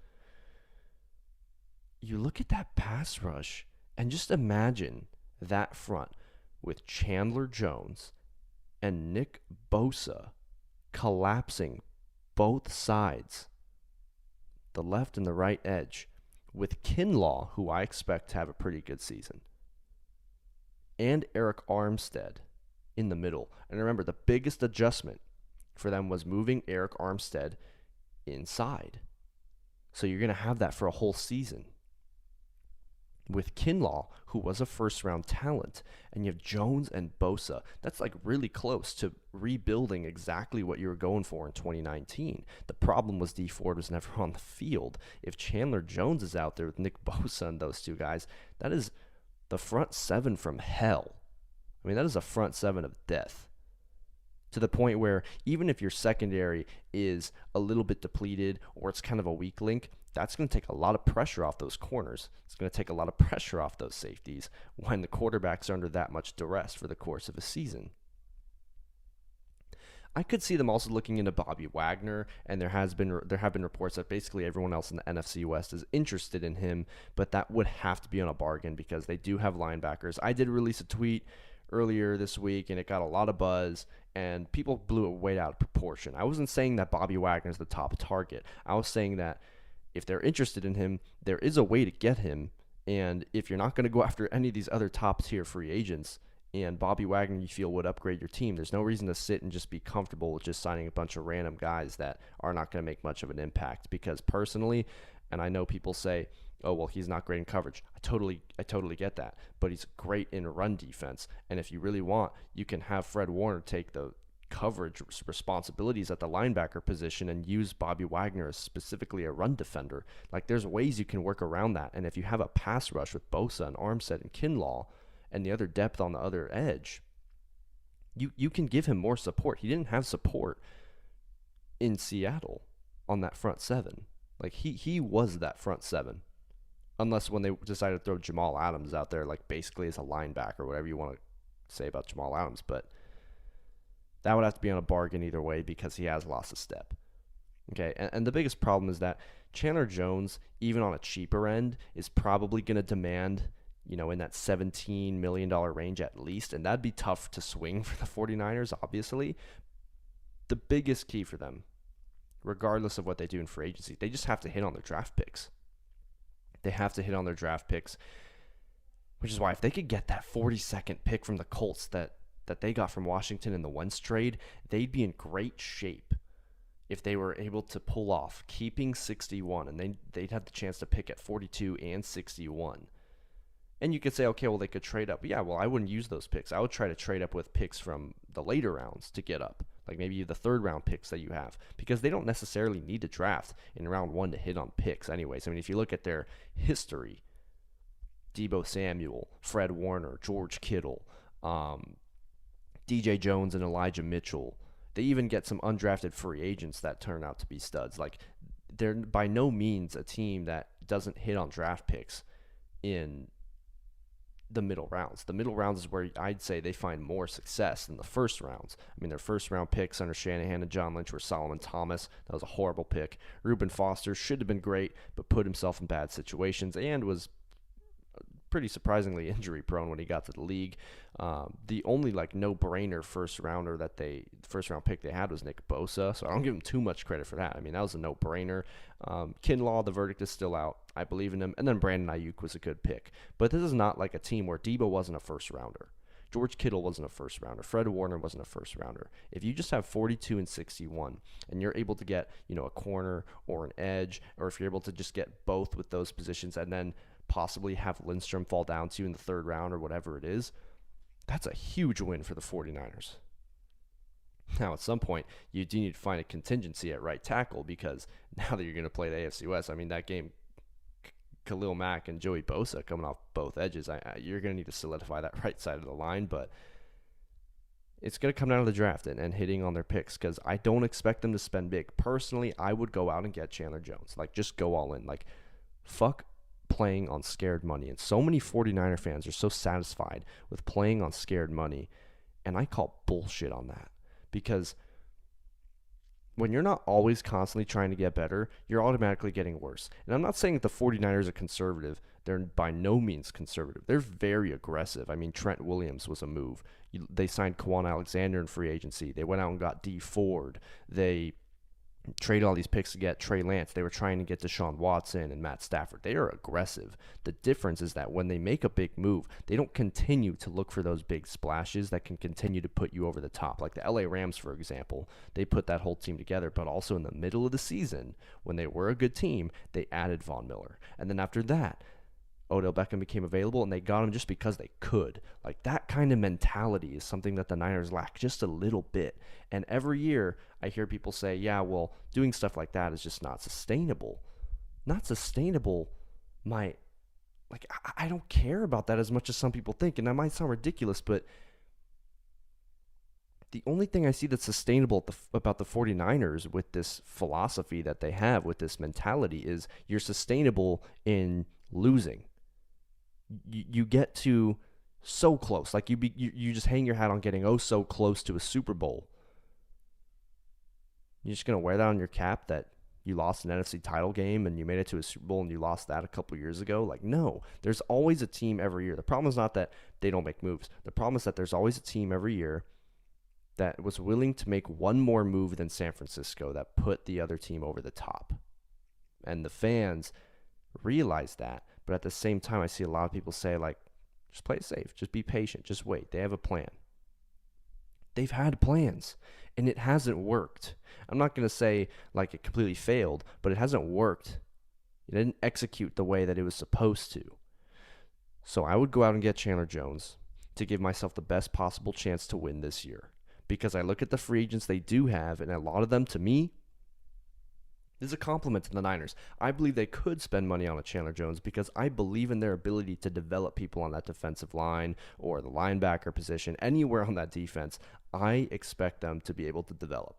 You look at that pass rush and just imagine that front with Chandler Jones and Nick Bosa collapsing both sides, the left and the right edge, with Kinlaw, who I expect to have a pretty good season, and Eric Armstead in the middle. And remember, the biggest adjustment for them was moving Eric Armstead inside. So you're going to have that for a whole season. With Kinlaw, who was a first-round talent, and you have Jones and Bosa. That's like really close to rebuilding exactly what you were going for in 2019. The problem was Dee Ford was never on the field. If Chandler Jones is out there with Nick Bosa and those two guys, that is the front seven from hell. I mean, that is a front seven of death. To the point where even if your secondary is a little bit depleted or it's kind of a weak link, that's going to take a lot of pressure off those corners. It's going to take a lot of pressure off those safeties when the quarterbacks are under that much duress for the course of a season. I could see them also looking into Bobby Wagner, and there have been reports that basically everyone else in the NFC West is interested in him, but that would have to be on a bargain because they do have linebackers. I did release a tweet earlier this week, and it got a lot of buzz, and people blew it way out of proportion. I wasn't saying that Bobby Wagner is the top target. I was saying that if they're interested in him, there is a way to get him, and if you're not going to go after any of these other top-tier free agents, and Bobby Wagner you feel would upgrade your team, there's no reason to sit and just be comfortable with just signing a bunch of random guys that are not going to make much of an impact. Because personally, and I know people say, oh, well, he's not great in coverage. I totally get that. But he's great in run defense. And if you really want, you can have Fred Warner take the coverage responsibilities at the linebacker position and use Bobby Wagner as specifically a run defender. Like, there's ways you can work around that. And if you have a pass rush with Bosa and Armstead and Kinlaw, and the other depth on the other edge, you can give him more support. He didn't have support in Seattle on that front seven. Like, he was that front seven. Unless when they decided to throw Jamal Adams out there, like, basically as a linebacker, whatever you want to say about Jamal Adams. But that would have to be on a bargain either way because he has lost a step. Okay, and the biggest problem is that Chandler Jones, even on a cheaper end, is probably going to demand, in that $17 million range at least, and that'd be tough to swing for the 49ers, obviously. The biggest key for them, regardless of what they do in free agency, they just have to hit on their draft picks. They have to hit on their draft picks, which is why if they could get that 42nd pick from the Colts that they got from Washington in the Wentz trade, they'd be in great shape if they were able to pull off keeping 61, and they'd have the chance to pick at 42 and 61. And you could say, okay, well, they could trade up. Yeah, well, I wouldn't use those picks. I would try to trade up with picks from the later rounds to get up, like maybe the third round picks that you have, because they don't necessarily need to draft in round one to hit on picks anyways. I mean, if you look at their history, Deebo Samuel, Fred Warner, George Kittle, DJ Jones and Elijah Mitchell, they even get some undrafted free agents that turn out to be studs. Like, they're by no means a team that doesn't hit on draft picks in the middle rounds. The middle rounds is where I'd say they find more success than the first rounds. I mean, their first round picks under Shanahan and John Lynch were Solomon Thomas. That was a horrible pick. Reuben Foster should have been great, but put himself in bad situations and was pretty surprisingly injury prone when he got to the league. The only no-brainer first round pick they had was Nick Bosa, so I don't give him too much credit for that. I mean, that was a no-brainer. Kinlaw, the verdict is still out. I believe in him. And then Brandon Ayuk was a good pick. But this is not like a team where Deebo wasn't a first rounder. George Kittle wasn't a first rounder. Fred Warner wasn't a first rounder. If you just have 42 and 61 and you're able to get, a corner or an edge, or if you're able to just get both with those positions and then possibly have Lindstrom fall down to you in the third round or whatever it is, that's a huge win for the 49ers. Now, at some point, you do need to find a contingency at right tackle because now that you're going to play the AFC West, I mean, that game, Khalil Mack and Joey Bosa coming off both edges, you're going to need to solidify that right side of the line, but it's going to come down to the draft and hitting on their picks because I don't expect them to spend big. Personally, I would go out and get Chandler Jones. Just go all in. Fuck playing on scared money. And so many 49er fans are so satisfied with playing on scared money, and I call bullshit on that because when you're not always constantly trying to get better, you're automatically getting worse. And I'm not saying that the 49ers are conservative. They're by no means conservative. They're very aggressive. I mean, Trent Williams was a move. They signed Kwan Alexander in free agency. They went out and got D Ford. They traded all these picks to get Trey Lance. They were trying to get Deshaun Watson and Matt Stafford. They are aggressive. The difference is that when they make a big move, they don't continue to look for those big splashes that can continue to put you over the top. Like the LA Rams, for example, they put that whole team together, but also in the middle of the season, when they were a good team, they added Von Miller. And then after that, Odell Beckham became available, and they got him just because they could. That kind of mentality is something that the Niners lack just a little bit. And every year, I hear people say, yeah, well, doing stuff like that is just not sustainable. Not sustainable might, I don't care about that as much as some people think, and that might sound ridiculous, but the only thing I see that's sustainable about the 49ers with this philosophy that they have, with this mentality, is you're sustainable in losing. You get to so close, you just hang your hat on getting so close to a Super Bowl, You're just going to wear that on your cap that you lost an NFC title game and you made it to a Super Bowl and you lost that a couple years ago? Like, no. There's always a team every year. The problem is not that they don't make moves. The problem is that there's always a team every year that was willing to make one more move than San Francisco that put the other team over the top. And the fans realize that. But at the same time, I see a lot of people say, like, just play it safe. Just be patient. Just wait. They have a plan. They've had plans, and it hasn't worked. I'm not going to say, like, it completely failed, but it hasn't worked. It didn't execute the way that it was supposed to. So I would go out and get Chandler Jones to give myself the best possible chance to win this year. Because I look at the free agents they do have, and a lot of them, to me, is a compliment to the Niners. I believe they could spend money on a Chandler Jones because I believe in their ability to develop people on that defensive line or the linebacker position, anywhere on that defense. I expect them to be able to develop.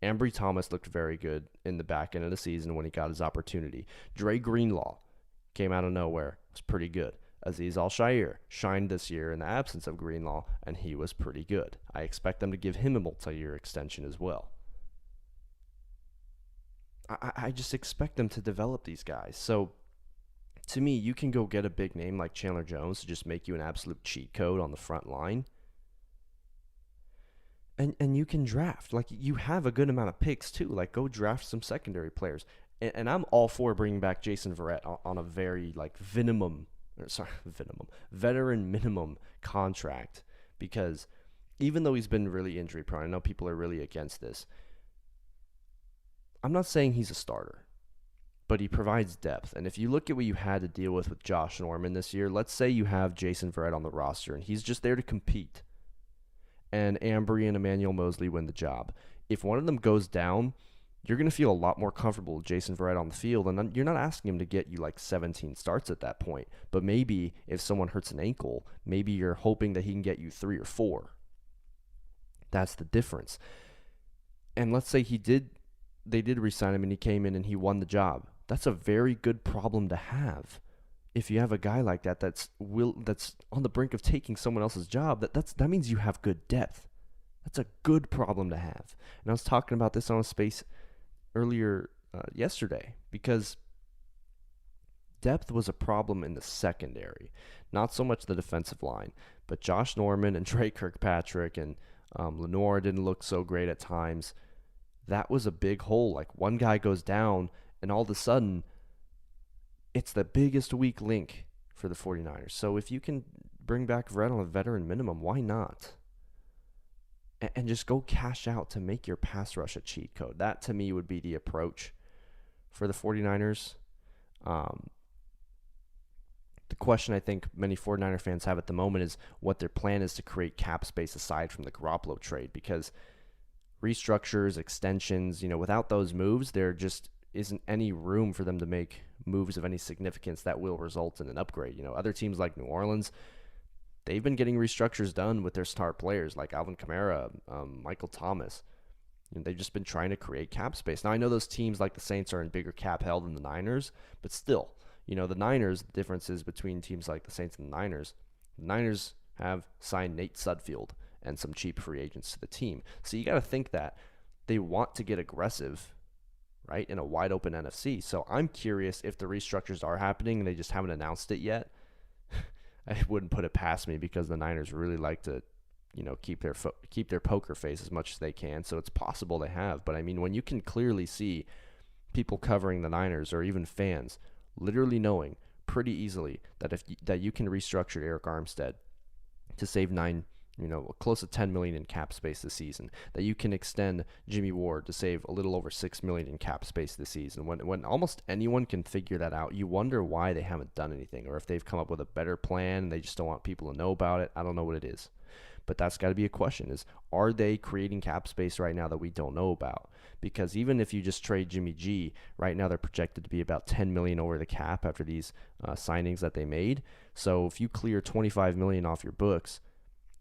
Ambry Thomas looked very good in the back end of the season when he got his opportunity. Dre Greenlaw came out of nowhere, was pretty good. Azeez Al-Shaair shined this year in the absence of Greenlaw, and he was pretty good. I expect them to give him a multi-year extension as well. I just expect them to develop these guys. So, to me, you can go get a big name like Chandler Jones to just make you an absolute cheat code on the front line. And you can draft. Like, you have a good amount of picks, too. Like, go draft some secondary players. And I'm all for bringing back Jason Verrett on a very, like, veteran minimum contract. Because even though he's been really injury prone, I know people are really against this. I'm not saying he's a starter, but he provides depth. And if you look at what you had to deal with Josh Norman this year, let's say you have Jason Verrett on the roster and he's just there to compete, and Ambry and Emmanuel Mosley win the job. If one of them goes down, you're going to feel a lot more comfortable with Jason Verrett on the field, and you're not asking him to get you like 17 starts at that point. But maybe if someone hurts an ankle, maybe you're hoping that he can get you 3 or 4. That's the difference. And let's say they did re-sign him and he came in and he won the job. That's a very good problem to have. If you have a guy like that that's on the brink of taking someone else's job, that means you have good depth. That's a good problem to have. And I was talking about this on a space earlier yesterday because depth was a problem in the secondary, not so much the defensive line. But Josh Norman and Trey Kirkpatrick and Lenoir didn't look so great at times. That was a big hole. Like, one guy goes down, and all of a sudden, it's the biggest weak link for the 49ers. So if you can bring back Verrett on a veteran minimum, why not? And just go cash out to make your pass rush a cheat code. That, to me, would be the approach for the 49ers. The question I think many 49er fans have at the moment is what their plan is to create cap space aside from the Garoppolo trade, because restructures, extensions, without those moves, there just isn't any room for them to make moves of any significance that will result in an upgrade. Other teams like New Orleans, they've been getting restructures done with their star players like Alvin Kamara, Michael Thomas. They've just been trying to create cap space. Now, I know those teams like the Saints are in bigger cap hell than the Niners, but still, the Niners, the differences between teams like the Saints and the Niners have signed Nate Sudfeld and some cheap free agents to the team. So you got to think that they want to get aggressive, right, in a wide open NFC. So I'm curious if the restructures are happening and they just haven't announced it yet. I wouldn't put it past me because the Niners really like to, keep their poker face as much as they can. So it's possible they have. But I mean, when you can clearly see people covering the Niners or even fans literally knowing pretty easily that you can restructure Eric Armstead to save close to $10 million in cap space this season, that you can extend Jimmy Ward to save a little over $6 million in cap space this season. When almost anyone can figure that out, you wonder why they haven't done anything, or if they've come up with a better plan and they just don't want people to know about it. I don't know what it is. But that's got to be a question, is are they creating cap space right now that we don't know about? Because even if you just trade Jimmy G, right now they're projected to be about $10 million over the cap after these signings that they made. So if you clear $25 million off your books,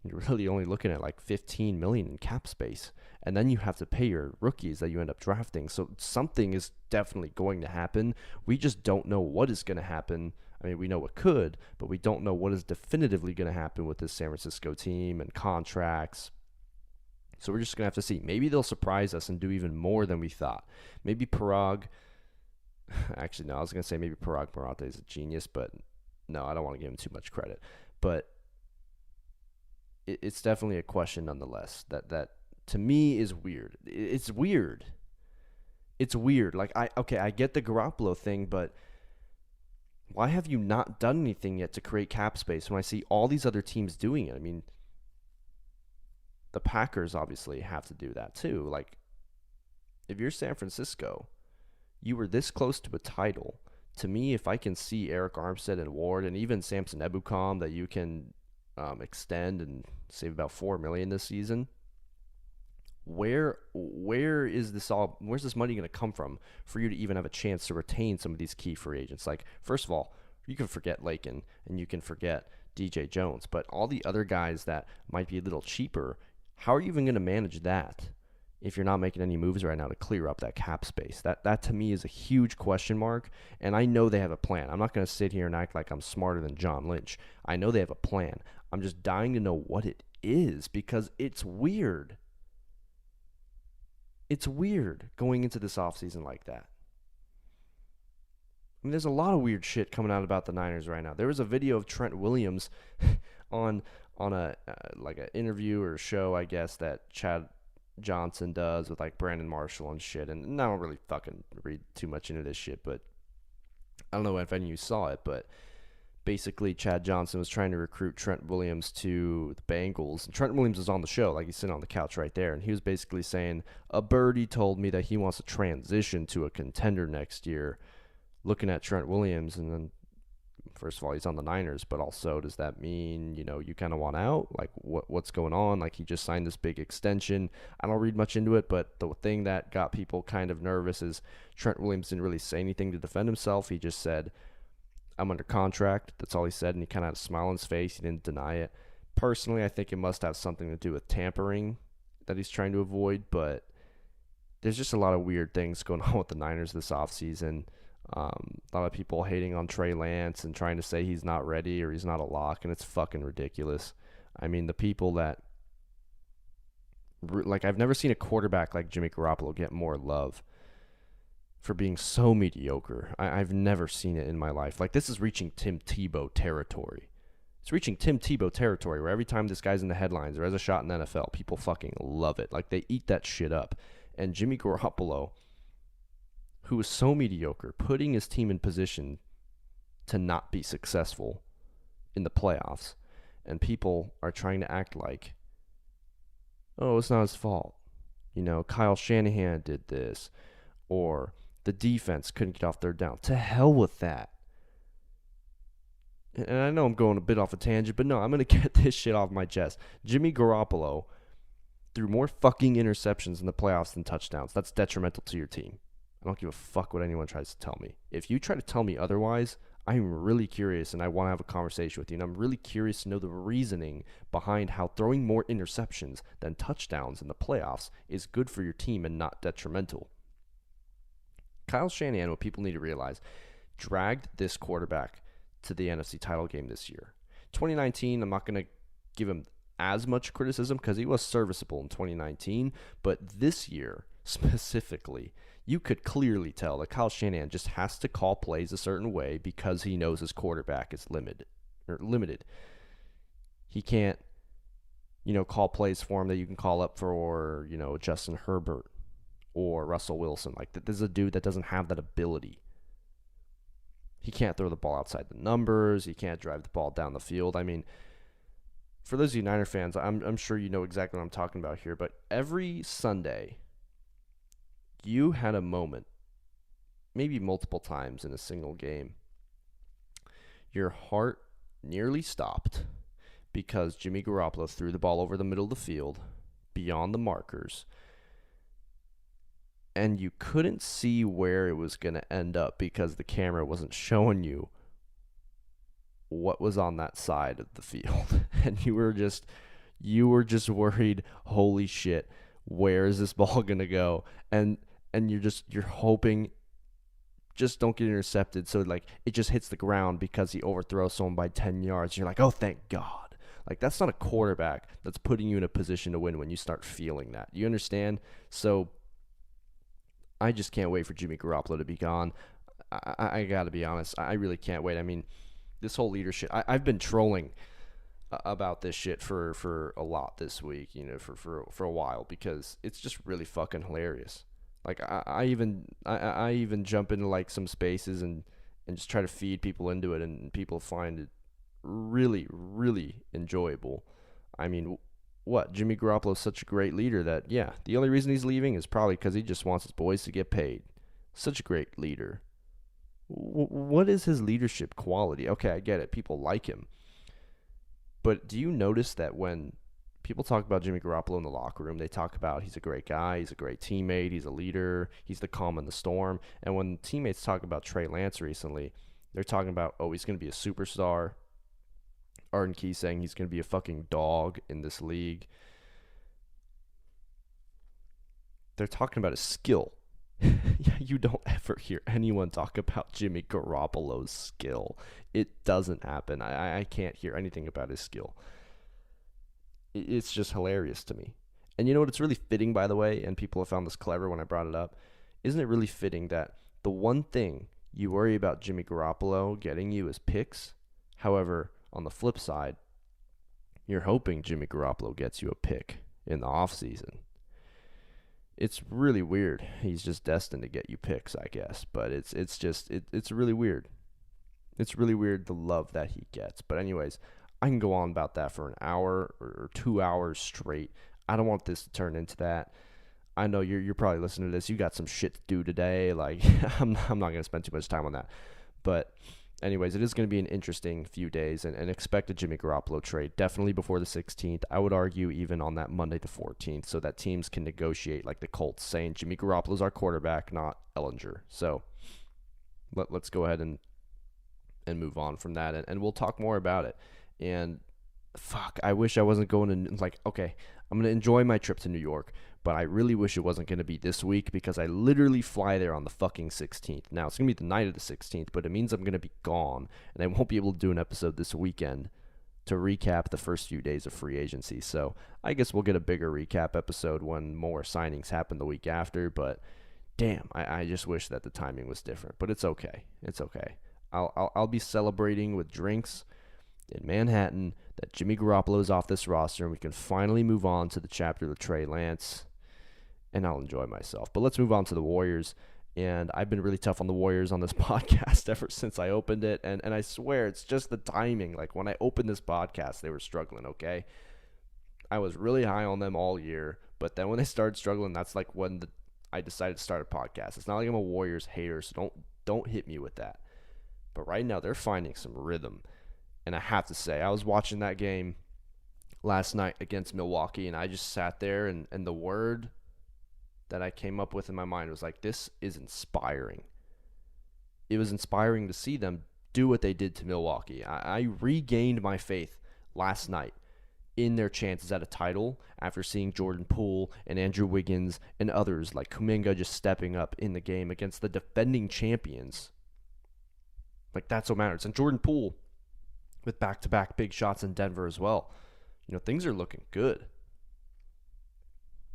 you're really only looking at like $15 million in cap space. And then you have to pay your rookies that you end up drafting. So something is definitely going to happen. We just don't know what is going to happen. I mean, we know it could, but we don't know what is definitively going to happen with this San Francisco team and contracts So we're just going to have to see. Maybe they'll surprise us and do even more than we thought. Maybe Parag. Actually, no, I was going to say maybe Parag Marate is a genius, but no, I don't want to give him too much credit. But it's definitely a question nonetheless that to me is weird. It's weird. It's weird. Like, I get the Garoppolo thing, but why have you not done anything yet to create cap space when I see all these other teams doing it? I mean, the Packers obviously have to do that too. Like, if you're San Francisco, you were this close to a title. To me, if I can see Eric Armstead and Ward and even Samson Ebukam that you can extend and save about $4 million this season, where is this all? Where's this money going to come from for you to even have a chance to retain some of these key free agents? Like, first of all, you can forget Lakin and you can forget DJ Jones, but all the other guys that might be a little cheaper, how are you even going to manage that if you're not making any moves right now to clear up that cap space? That to me is a huge question mark, and I know they have a plan. I'm not going to sit here and act like I'm smarter than John Lynch. I know they have a plan. I'm just dying to know what it is because it's weird. It's weird going into this offseason like that. I mean, there's a lot of weird shit coming out about the Niners right now. There was a video of Trent Williams on a like an interview or show, I guess, that Chad Johnson does with like Brandon Marshall and shit. And I don't really fucking read too much into this shit, but I don't know if any of you saw it, but basically Chad Johnson was trying to recruit Trent Williams to the Bengals. And Trent Williams was on the show, like he's sitting on the couch right there. And he was basically saying, a birdie told me that he wants to transition to a contender next year. Looking at Trent Williams, and then first of all, he's on the Niners, but also does that mean, you kind of want out? Like, what's going on? Like, he just signed this big extension. I don't read much into it, but the thing that got people kind of nervous is Trent Williams didn't really say anything to defend himself. He just said, I'm under contract. That's all he said, and he kind of had a smile on his face. He didn't deny it. Personally, I think it must have something to do with tampering that he's trying to avoid, but there's just a lot of weird things going on with the Niners this offseason. A lot of people hating on Trey Lance and trying to say he's not ready or he's not a lock, and it's fucking ridiculous. I mean, the people that, like, I've never seen a quarterback like Jimmy Garoppolo get more love for being so mediocre. I've never seen it in my life. Like, this is reaching Tim Tebow territory. It's reaching Tim Tebow territory where every time this guy's in the headlines or has a shot in the NFL, people fucking love it. Like, they eat that shit up. And Jimmy Garoppolo, who is so mediocre, putting his team in position to not be successful in the playoffs, and people are trying to act like, oh, it's not his fault. Kyle Shanahan did this, or the defense couldn't get off third down. To hell with that. And I know I'm going a bit off a tangent, but no, I'm going to get this shit off my chest. Jimmy Garoppolo threw more fucking interceptions in the playoffs than touchdowns. That's detrimental to your team. I don't give a fuck what anyone tries to tell me. If you try to tell me otherwise, I'm really curious and I want to have a conversation with you. And I'm really curious to know the reasoning behind how throwing more interceptions than touchdowns in the playoffs is good for your team and not detrimental. Kyle Shanahan, what people need to realize, dragged this quarterback to the NFC title game this year. 2019, I'm not going to give him as much criticism because he was serviceable in 2019. But this year, specifically, you could clearly tell that Kyle Shanahan just has to call plays a certain way because he knows his quarterback is limited. He can't, call plays for him that you can call up for, Justin Herbert or Russell Wilson. Like, this is a dude that doesn't have that ability. He can't throw the ball outside the numbers. He can't drive the ball down the field. I mean, for those of you Niner fans, I'm sure you know exactly what I'm talking about here, but every Sunday, you had a moment, maybe multiple times in a single game, your heart nearly stopped because Jimmy Garoppolo threw the ball over the middle of the field, beyond the markers, and you couldn't see where it was going to end up because the camera wasn't showing you what was on that side of the field. And you were just worried, holy shit, where is this ball going to go? And you're hoping just don't get intercepted. So like it just hits the ground because he overthrows someone by 10 yards. You're like, oh, thank God. Like, that's not a quarterback that's putting you in a position to win when you start feeling that. You understand? So I just can't wait for Jimmy Garoppolo to be gone. I got to be honest. I really can't wait. I mean, this whole leadership, I've been trolling about this shit for a lot this week, for a while, because it's just really fucking hilarious. Like, I even jump into like some spaces and just try to feed people into it, and people find it really, really enjoyable. I mean, what? Jimmy Garoppolo is such a great leader that, yeah, the only reason he's leaving is probably because he just wants his boys to get paid. Such a great leader. What is his leadership quality? Okay, I get it. People like him. But do you notice that when people talk about Jimmy Garoppolo in the locker room, they talk about he's a great guy, he's a great teammate, he's a leader, he's the calm in the storm. And when teammates talk about Trey Lance recently, they're talking about, oh, he's going to be a superstar. Arden Key saying he's going to be a fucking dog in this league. They're talking about his skill. Yeah, you don't ever hear anyone talk about Jimmy Garoppolo's skill. It doesn't happen. I can't hear anything about his skill. It's just hilarious to me. And you know what? It's really fitting, by the way, and people have found this clever when I brought it up. Isn't it really fitting that the one thing you worry about Jimmy Garoppolo getting you is picks? However, on the flip side, you're hoping Jimmy Garoppolo gets you a pick in the offseason. It's really weird. He's just destined to get you picks, I guess. But it's really weird. It's really weird the love that he gets. But anyways, I can go on about that for an hour or 2 hours straight. I don't want this to turn into that. I know you're probably listening to this. You got some shit to do today. Like, I'm not going to spend too much time on that. But anyways, it is going to be an interesting few days, and expect a Jimmy Garoppolo trade definitely before the 16th. I would argue even on that Monday the 14th, so that teams can negotiate like the Colts, saying Jimmy Garoppolo's our quarterback, not Ellinger. So let's go ahead and move on from that, and we'll talk more about it. And fuck, I wish I wasn't going to, like, okay, I'm going to enjoy my trip to New York, but I really wish it wasn't going to be this week, because I literally fly there on the fucking 16th. Now, it's going to be the night of the 16th, but it means I'm going to be gone, and I won't be able to do an episode this weekend to recap the first few days of free agency. So I guess we'll get a bigger recap episode when more signings happen the week after, but damn, I just wish that the timing was different. But it's okay. It's okay. I'll be celebrating with drinks in Manhattan that Jimmy Garoppolo is off this roster, and we can finally move on to the chapter of Trey Lance, and I'll enjoy myself. But let's move on to the Warriors. And I've been really tough on the Warriors on this podcast ever since I opened it, and I swear it's just the timing. Like, when I opened this podcast, they were struggling, okay? I was really high on them all year, but then when they started struggling, that's like when I decided to start a podcast. It's not like I'm a Warriors hater, so don't hit me with that. But right now, they're finding some rhythm. And I have to say, I was watching that game last night against Milwaukee, and I just sat there, and the word that I came up with in my mind was like, this is inspiring. It was inspiring to see them do what they did to Milwaukee. I regained my faith last night in their chances at a title after seeing Jordan Poole and Andrew Wiggins and others like Kuminga just stepping up in the game against the defending champions. Like, that's what matters. And Jordan Poole with back-to-back big shots in Denver as well. You know, things are looking good.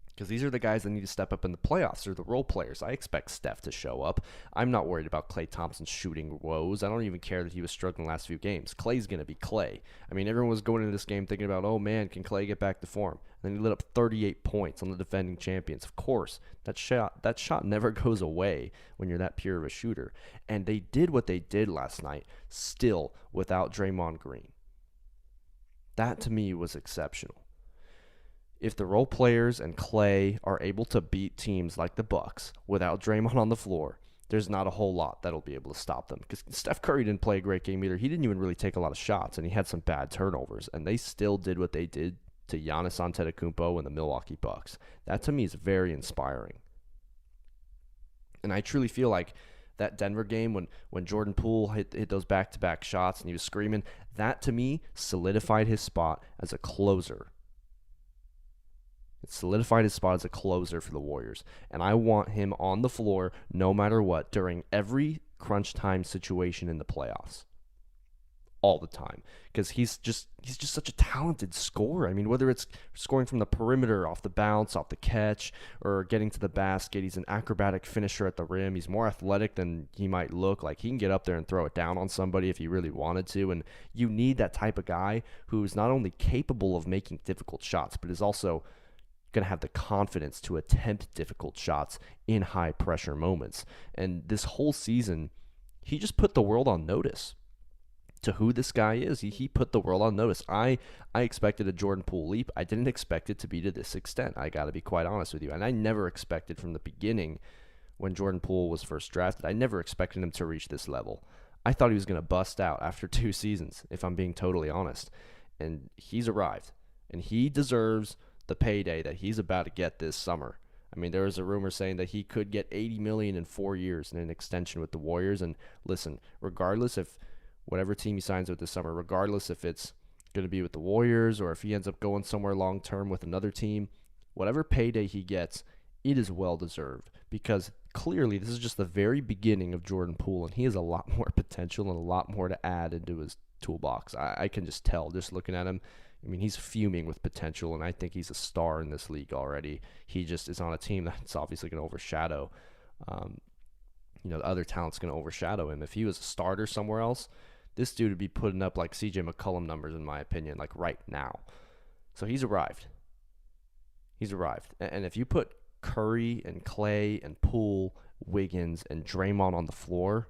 Because these are the guys that need to step up in the playoffs. They're the role players. I expect Steph to show up. I'm not worried about Klay Thompson's shooting woes. I don't even care that he was struggling the last few games. Klay's going to be Klay. I mean, everyone was going into this game thinking about, oh man, can Klay get back to form? And then he lit up 38 points on the defending champions. Of course, that shot never goes away when you're that pure of a shooter. And they did what they did last night, still without Draymond Green. That to me was exceptional. If the role players and Klay are able to beat teams like the Bucks without Draymond on the floor, there's not a whole lot that'll be able to stop them. Because Steph Curry didn't play a great game either. He didn't even really take a lot of shots, and he had some bad turnovers. And they still did what they did to Giannis Antetokounmpo and the Milwaukee Bucks. That to me is very inspiring. And I truly feel like that Denver game when Jordan Poole hit those back-to-back shots and he was screaming, that to me solidified his spot as a closer. It solidified his spot as a closer for the Warriors. And I want him on the floor no matter what during every crunch time situation in the playoffs. all the time because he's just such a talented scorer. I mean, whether it's scoring from the perimeter, off the bounce, off the catch, or getting to the basket, he's an acrobatic finisher at the rim. He's more athletic than he might look. Like, he can get up there and throw it down on somebody if he really wanted to, and you need that type of guy who's not only capable of making difficult shots, but is also going to have the confidence to attempt difficult shots in high pressure moments. And this whole season, he just put the world on notice to who this guy is. He put the world on notice. I expected a Jordan Poole leap. I didn't expect it to be to this extent. I got to be quite honest with you. And I never expected from the beginning, when Jordan Poole was first drafted, I never expected him to reach this level. I thought he was going to bust out after 2 seasons, if I'm being totally honest. And he's arrived. And he deserves the payday that he's about to get this summer. I mean, there was a rumor saying that he could get $80 million in 4 years in an extension with the Warriors. And listen, regardless if whatever team he signs with this summer, regardless if it's going to be with the Warriors or if he ends up going somewhere long-term with another team, whatever payday he gets, it is well-deserved, because clearly this is just the very beginning of Jordan Poole, and he has a lot more potential and a lot more to add into his toolbox. I can just tell just looking at him. I mean, he's fuming with potential, and I think he's a star in this league already. He just is on a team that's obviously going to overshadow, the other talent's going to overshadow him. If he was a starter somewhere else, this dude would be putting up like CJ McCollum numbers, in my opinion, like right now. So he's arrived. He's arrived. And if you put Curry and Clay and Poole, Wiggins, and Draymond on the floor,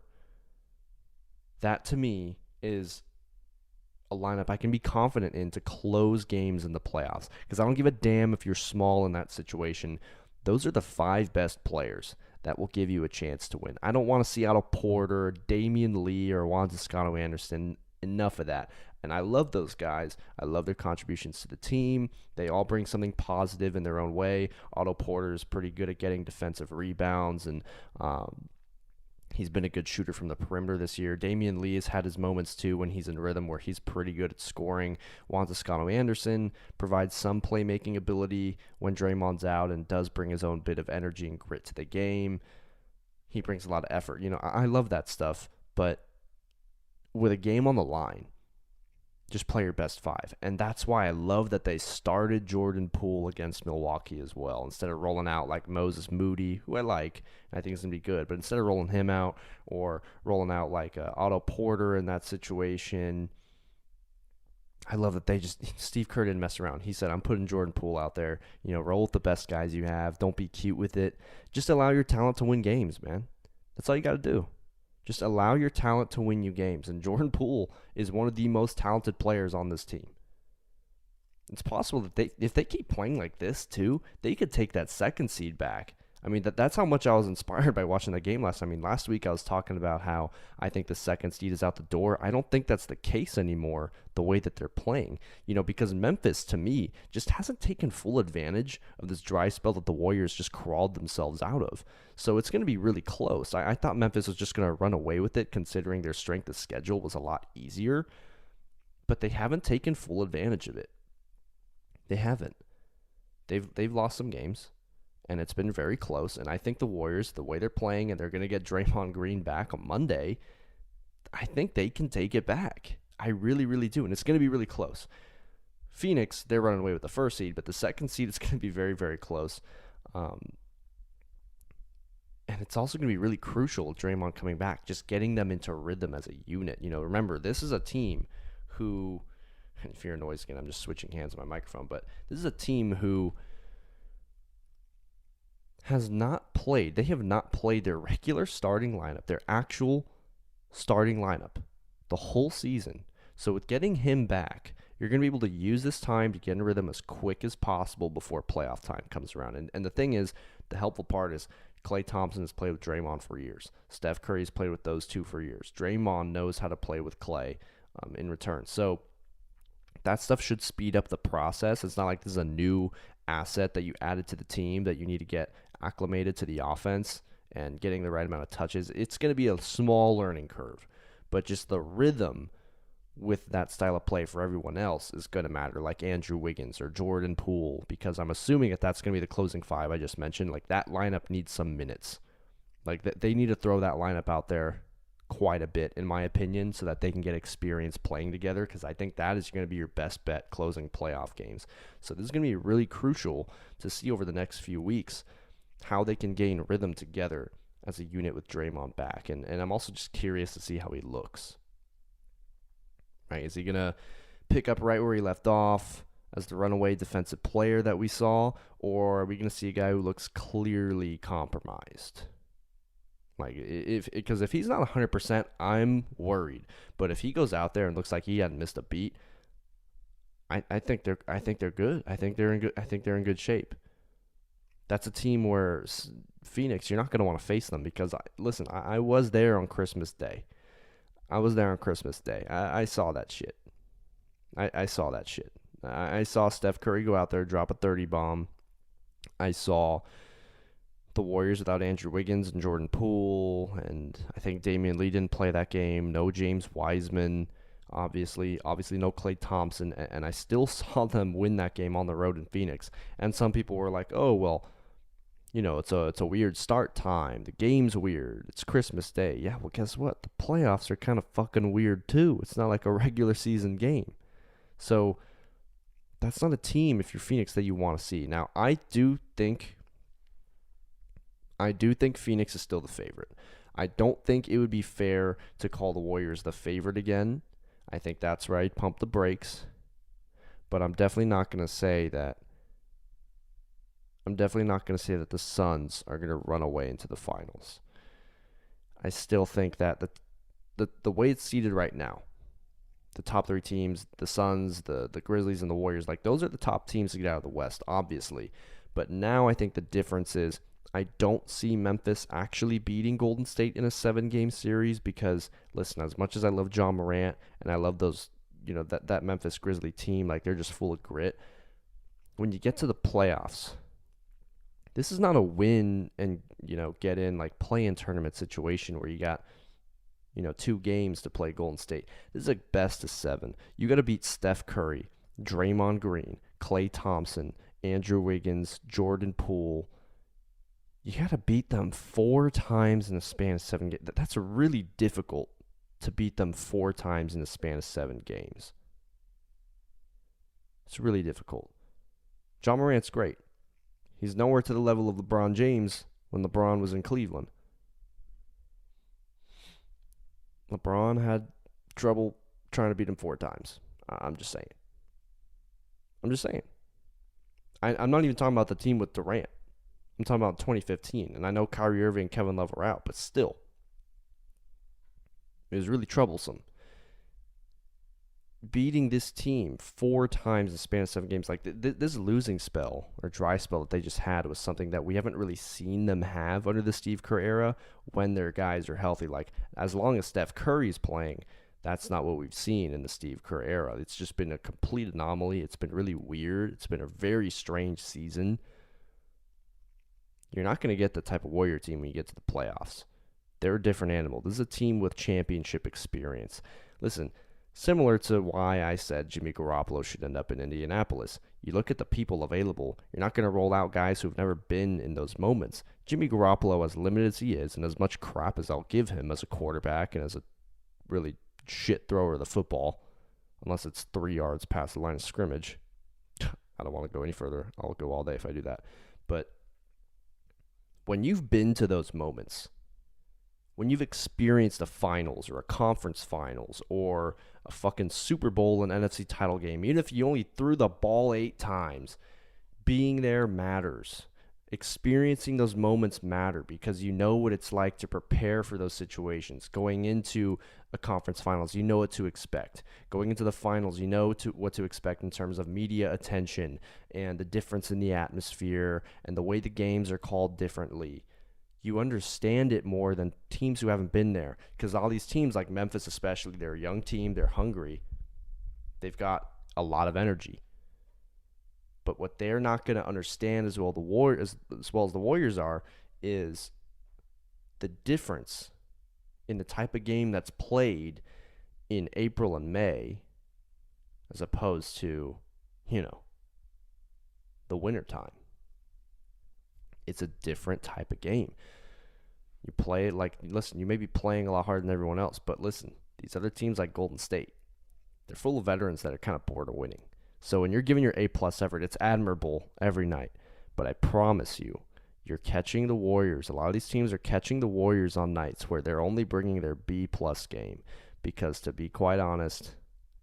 that to me is a lineup I can be confident in to close games in the playoffs. Because I don't give a damn if you're small in that situation. Those are the 5 best players that will give you a chance to win. I don't want to see Otto Porter, Damian Lee, or Juan Toscano Anderson. Enough of that. And I love those guys. I love their contributions to the team. They all bring something positive in their own way. Otto Porter is pretty good at getting defensive rebounds, and he's been a good shooter from the perimeter this year. Damian Lee has had his moments too when he's in rhythm where he's pretty good at scoring. Juan Toscano Anderson provides some playmaking ability when Draymond's out and does bring his own bit of energy and grit to the game. He brings a lot of effort. I love that stuff, but with a game on the line, just play your best 5. And that's why I love that they started Jordan Poole against Milwaukee as well, instead of rolling out like Moses Moody, who I like, and I think is going to be good. But instead of rolling him out or rolling out like Otto Porter in that situation, I love that Steve Kerr didn't mess around. He said, I'm putting Jordan Poole out there. Roll with the best guys you have. Don't be cute with it. Just allow your talent to win games, man. That's all you got to do. Just allow your talent to win you games. And Jordan Poole is one of the most talented players on this team. It's possible that if they keep playing like this too, they could take that 2nd seed back. I mean, that's how much I was inspired by watching that game last time. I mean, last week I was talking about how I think the 2nd seed is out the door. I don't think that's the case anymore, the way that they're playing. Because Memphis, to me, just hasn't taken full advantage of this dry spell that the Warriors just crawled themselves out of. So it's going to be really close. I thought Memphis was just going to run away with it, considering their strength of schedule was a lot easier. But they haven't taken full advantage of it. They haven't. They've lost some games, and it's been very close. And I think the Warriors, the way they're playing, and they're going to get Draymond Green back on Monday, I think they can take it back. I really, really do. And it's going to be really close. Phoenix, they're running away with the 1st seed, but the 2nd seed is going to be very, very close. And it's also going to be really crucial with Draymond coming back, just getting them into rhythm as a unit. Remember, this is a team who, and if you're noise again, I'm just switching hands on my microphone, but this is a team who has not played. They have not played their regular starting lineup, their actual starting lineup, the whole season. So with getting him back, you're going to be able to use this time to get in rhythm as quick as possible before playoff time comes around. And the thing is, the helpful part is Klay Thompson has played with Draymond for years. Steph Curry's played with those two for years. Draymond knows how to play with Klay in return. So that stuff should speed up the process. It's not like this is a new asset that you added to the team that you need to get acclimated to the offense and getting the right amount of touches. It's going to be a small learning curve, but just the rhythm with that style of play for everyone else is going to matter, like Andrew Wiggins or Jordan Poole, because I'm assuming that that's going to be the closing 5 I just mentioned. Like, that lineup needs some minutes. Like, they need to throw that lineup out there quite a bit, in my opinion, so that they can get experience playing together, because I think that is going to be your best bet closing playoff games. So this is going to be really crucial to see over the next few weeks how they can gain rhythm together as a unit with Draymond back. And I'm also just curious to see how he looks. Right? Is he going to pick up right where he left off as the runaway defensive player that we saw, or are we going to see a guy who looks clearly compromised? Like, because if he's not 100%, I'm worried. But if he goes out there and looks like he hadn't missed a beat, I think they're good. I think they're in good shape. That's a team where Phoenix, you're not going to want to face them, because I was there on Christmas Day. I saw that shit. I saw that shit. I saw Steph Curry go out there, drop a 30 bomb. I saw the Warriors without Andrew Wiggins and Jordan Poole, and I think Damian Lee didn't play that game. No James Wiseman, obviously no Klay Thompson, and I still saw them win that game on the road in Phoenix. And some people were like, "Oh, well, it's a weird start time. The game's weird. It's Christmas Day." Yeah, well, guess what? The playoffs are kind of fucking weird too. It's not like a regular season game. So that's not a team, if you're Phoenix, that you want to see. Now, I do think Phoenix is still the favorite. I don't think it would be fair to call the Warriors the favorite again. I think that's right. Pump the brakes. But I'm definitely not going to say that the Suns are going to run away into the finals. I still think that the way it's seeded right now, the top three teams, the Suns, the Grizzlies, and the Warriors, like, those are the top teams to get out of the West, obviously. But now I think the difference is I don't see Memphis actually beating Golden State in a 7-game series, because, listen, as much as I love John Morant and I love those, that Memphis Grizzly team, like, they're just full of grit. When you get to the playoffs, this is not a win and, get in, like, play-in tournament situation where you got, 2 games to play Golden State. This is like best of 7. You got to beat Steph Curry, Draymond Green, Klay Thompson, Andrew Wiggins, Jordan Poole. You got to beat them 4 times in the span of 7 games. That's really difficult to beat them 4 times in the span of 7 games. It's really difficult. John Morant's great. He's nowhere to the level of LeBron James when LeBron was in Cleveland. LeBron had trouble trying to beat him 4 times. I'm just saying. I'm not even talking about the team with Durant. I'm talking about 2015. And I know Kyrie Irving and Kevin Love are out, but still. It was really troublesome. Beating this team 4 times in the span of 7 games, like this losing spell or dry spell that they just had, was something that we haven't really seen them have under the Steve Kerr era when their guys are healthy. Like, as long as Steph Curry's playing, that's not what we've seen in the Steve Kerr era. It's just been a complete anomaly. It's been really weird. It's been a very strange season. You're not going to get the type of Warrior team when you get to the playoffs. They're a different animal. This is a team with championship experience. Listen, similar to why I said Jimmy Garoppolo should end up in Indianapolis. You look at the people available, you're not going to roll out guys who've never been in those moments. Jimmy Garoppolo, as limited as he is, and as much crap as I'll give him as a quarterback and as a really shit thrower of the football, unless it's 3 yards past the line of scrimmage. I don't want to go any further. I'll go all day if I do that. But when you've been to those moments, when you've experienced a finals or a conference finals or a fucking Super Bowl and NFC title game, even if you only threw the ball 8 times, being there matters. Experiencing those moments matter, because you know what it's like to prepare for those situations. Going into a conference finals, you know what to expect. Going into the finals, you know what to expect in terms of media attention and the difference in the atmosphere and the way the games are called differently. You understand it more than teams who haven't been there, because all these teams, like Memphis especially, they're a young team, they're hungry, they've got a lot of energy. But what they're not going to understand as well as the Warriors are, is the difference in the type of game that's played in April and May as opposed to, the wintertime. It's a different type of game. You play it like, listen, you may be playing a lot harder than everyone else, but listen, these other teams like Golden State, they're full of veterans that are kind of bored of winning. So when you're giving your A-plus effort, it's admirable every night. But I promise you, you're catching the Warriors. A lot of these teams are catching the Warriors on nights where they're only bringing their B-plus game. Because to be quite honest,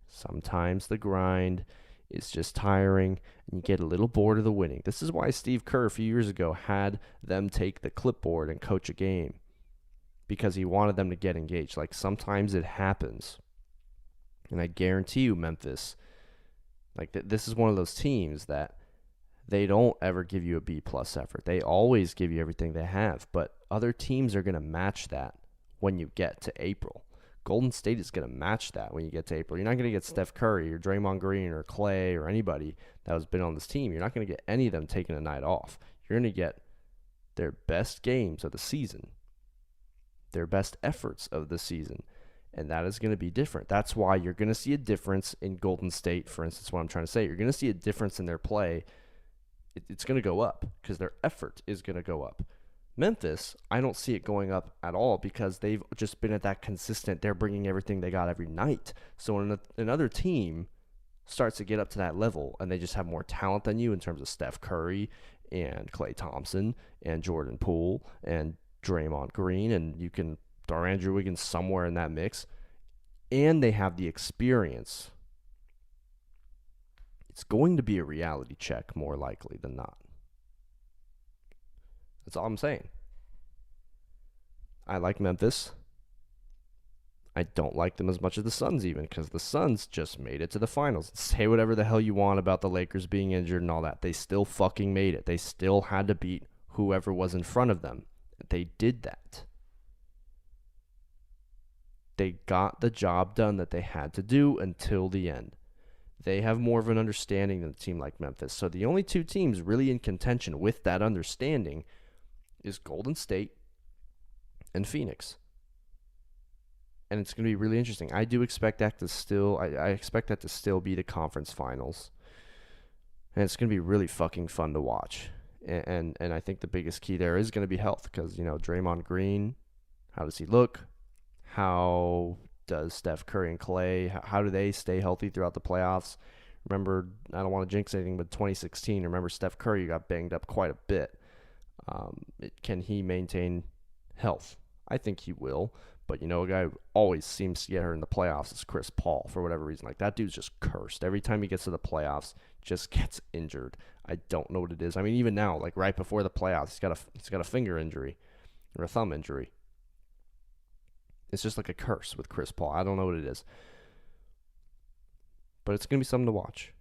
sometimes the grind is just tiring and you get a little bored of the winning. This is why Steve Kerr a few years ago had them take the clipboard and coach a game. Because he wanted them to get engaged. Like, sometimes it happens. And I guarantee you, Memphis, like this is one of those teams that they don't ever give you a B-plus effort. They always give you everything they have. But other teams are going to match that when you get to April. Golden State is going to match that when you get to April. You're not going to get Steph Curry or Draymond Green or Clay or anybody that has been on this team. You're not going to get any of them taking a night off. You're going to get their best games of the season, their best efforts of the season. And that is going to be different. That's why you're going to see a difference in Golden State, for instance, what I'm trying to say. You're going to see a difference in their play. It's going to go up because their effort is going to go up. Memphis, I don't see it going up at all because they've just been at that consistent, they're bringing everything they got every night. So when another team starts to get up to that level and they just have more talent than you in terms of Steph Curry and Klay Thompson and Jordan Poole and Draymond Green, and you can throw Andrew Wiggins somewhere in that mix, and they have the experience, it's going to be a reality check more likely than not. That's all I'm saying. I like Memphis. I don't like them as much as the Suns even, because the Suns just made it to the finals. Say whatever the hell you want about the Lakers being injured and all that. They still fucking made it. They still had to beat whoever was in front of them. They did that. They got the job done that they had to do until the end. They have more of an understanding than a team like Memphis. So the only two teams really in contention with that understanding is Golden State and Phoenix. And it's going to be really interesting. I do expect that to still, I expect that to still be the conference finals. And it's going to be really fucking fun to watch. And I think the biggest key there is going to be health because, you know, Draymond Green, how does he look? How does Steph Curry and Clay, how do they stay healthy throughout the playoffs? Remember, I don't want to jinx anything, but 2016, remember Steph Curry got banged up quite a bit. Can he maintain health? I think he will. But, you know, a guy who always seems to get hurt in the playoffs is Chris Paul for whatever reason. Like, that dude's just cursed. Every time he gets to the playoffs, just gets injured. I don't know what it is. I mean, even now, like right before the playoffs, he's got a finger injury or a thumb injury. It's just like a curse with Chris Paul. I don't know what it is. But it's going to be something to watch.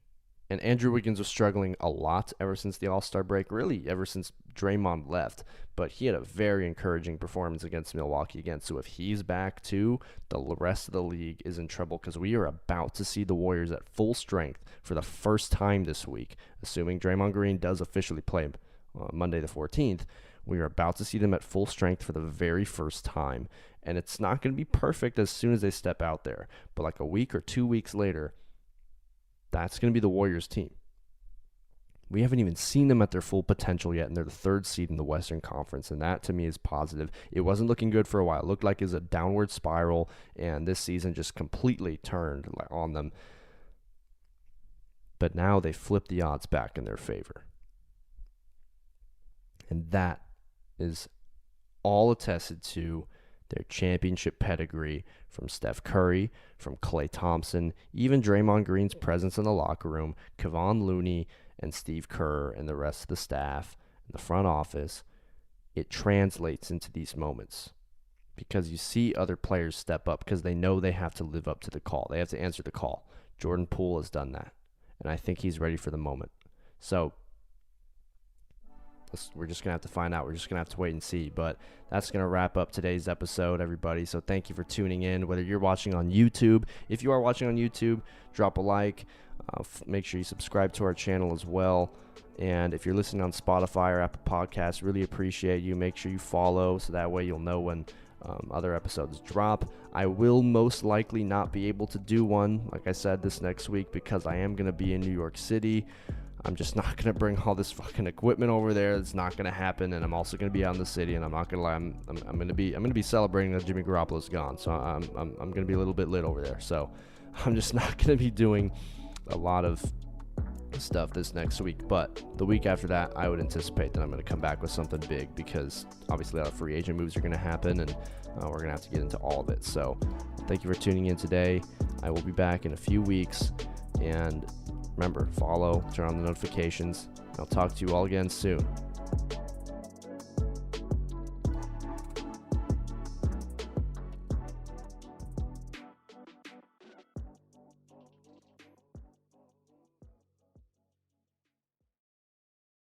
And Andrew Wiggins was struggling a lot ever since the All-Star break, really ever since Draymond left. But he had a very encouraging performance against Milwaukee again. So if he's back too, the rest of the league is in trouble because we are about to see the Warriors at full strength for the first time this week. Assuming Draymond Green does officially play Monday the 14th, we are about to see them at full strength for the very first time. And it's not going to be perfect as soon as they step out there. But like a week or 2 weeks later, that's going to be the Warriors team. We haven't even seen them at their full potential yet, and they're the third seed in the Western Conference, and that to me is positive. It wasn't looking good for a while. It looked like it was a downward spiral, and this season just completely turned on them. But now they flipped the odds back in their favor. And that is all attested to their championship pedigree from Steph Curry, from Klay Thompson, even Draymond Green's presence in the locker room, Kevon Looney, and Steve Kerr, and the rest of the staff and the front office. It translates into these moments because you see other players step up because they know they have to live up to the call. They have to answer the call. Jordan Poole has done that, and I think he's ready for the moment. So we're just going to have to find out. We're just going to have to wait and see. But that's going to wrap up today's episode, everybody. So thank you for tuning in, whether you're watching on YouTube. If you are watching on YouTube, drop a like. Make sure you subscribe to our channel as well. And if you're listening on Spotify or Apple Podcasts, really appreciate you. Make sure you follow so that way you'll know when other episodes drop. I will most likely not be able to do one, like I said, this next week because I am going to be in New York City. I'm just not going to bring all this fucking equipment over there. It's not going to happen. And I'm also going to be out in the city, and I'm not going to lie. I'm going to be celebrating that Jimmy Garoppolo's gone. So I'm going to be a little bit lit over there. So I'm just not going to be doing a lot of stuff this next week. But the week after that, I would anticipate that I'm going to come back with something big, because obviously a lot of free agent moves are going to happen, and we're going to have to get into all of it. So thank you for tuning in today. I will be back in a few weeks, and remember, follow, turn on the notifications. I'll talk to you all again soon.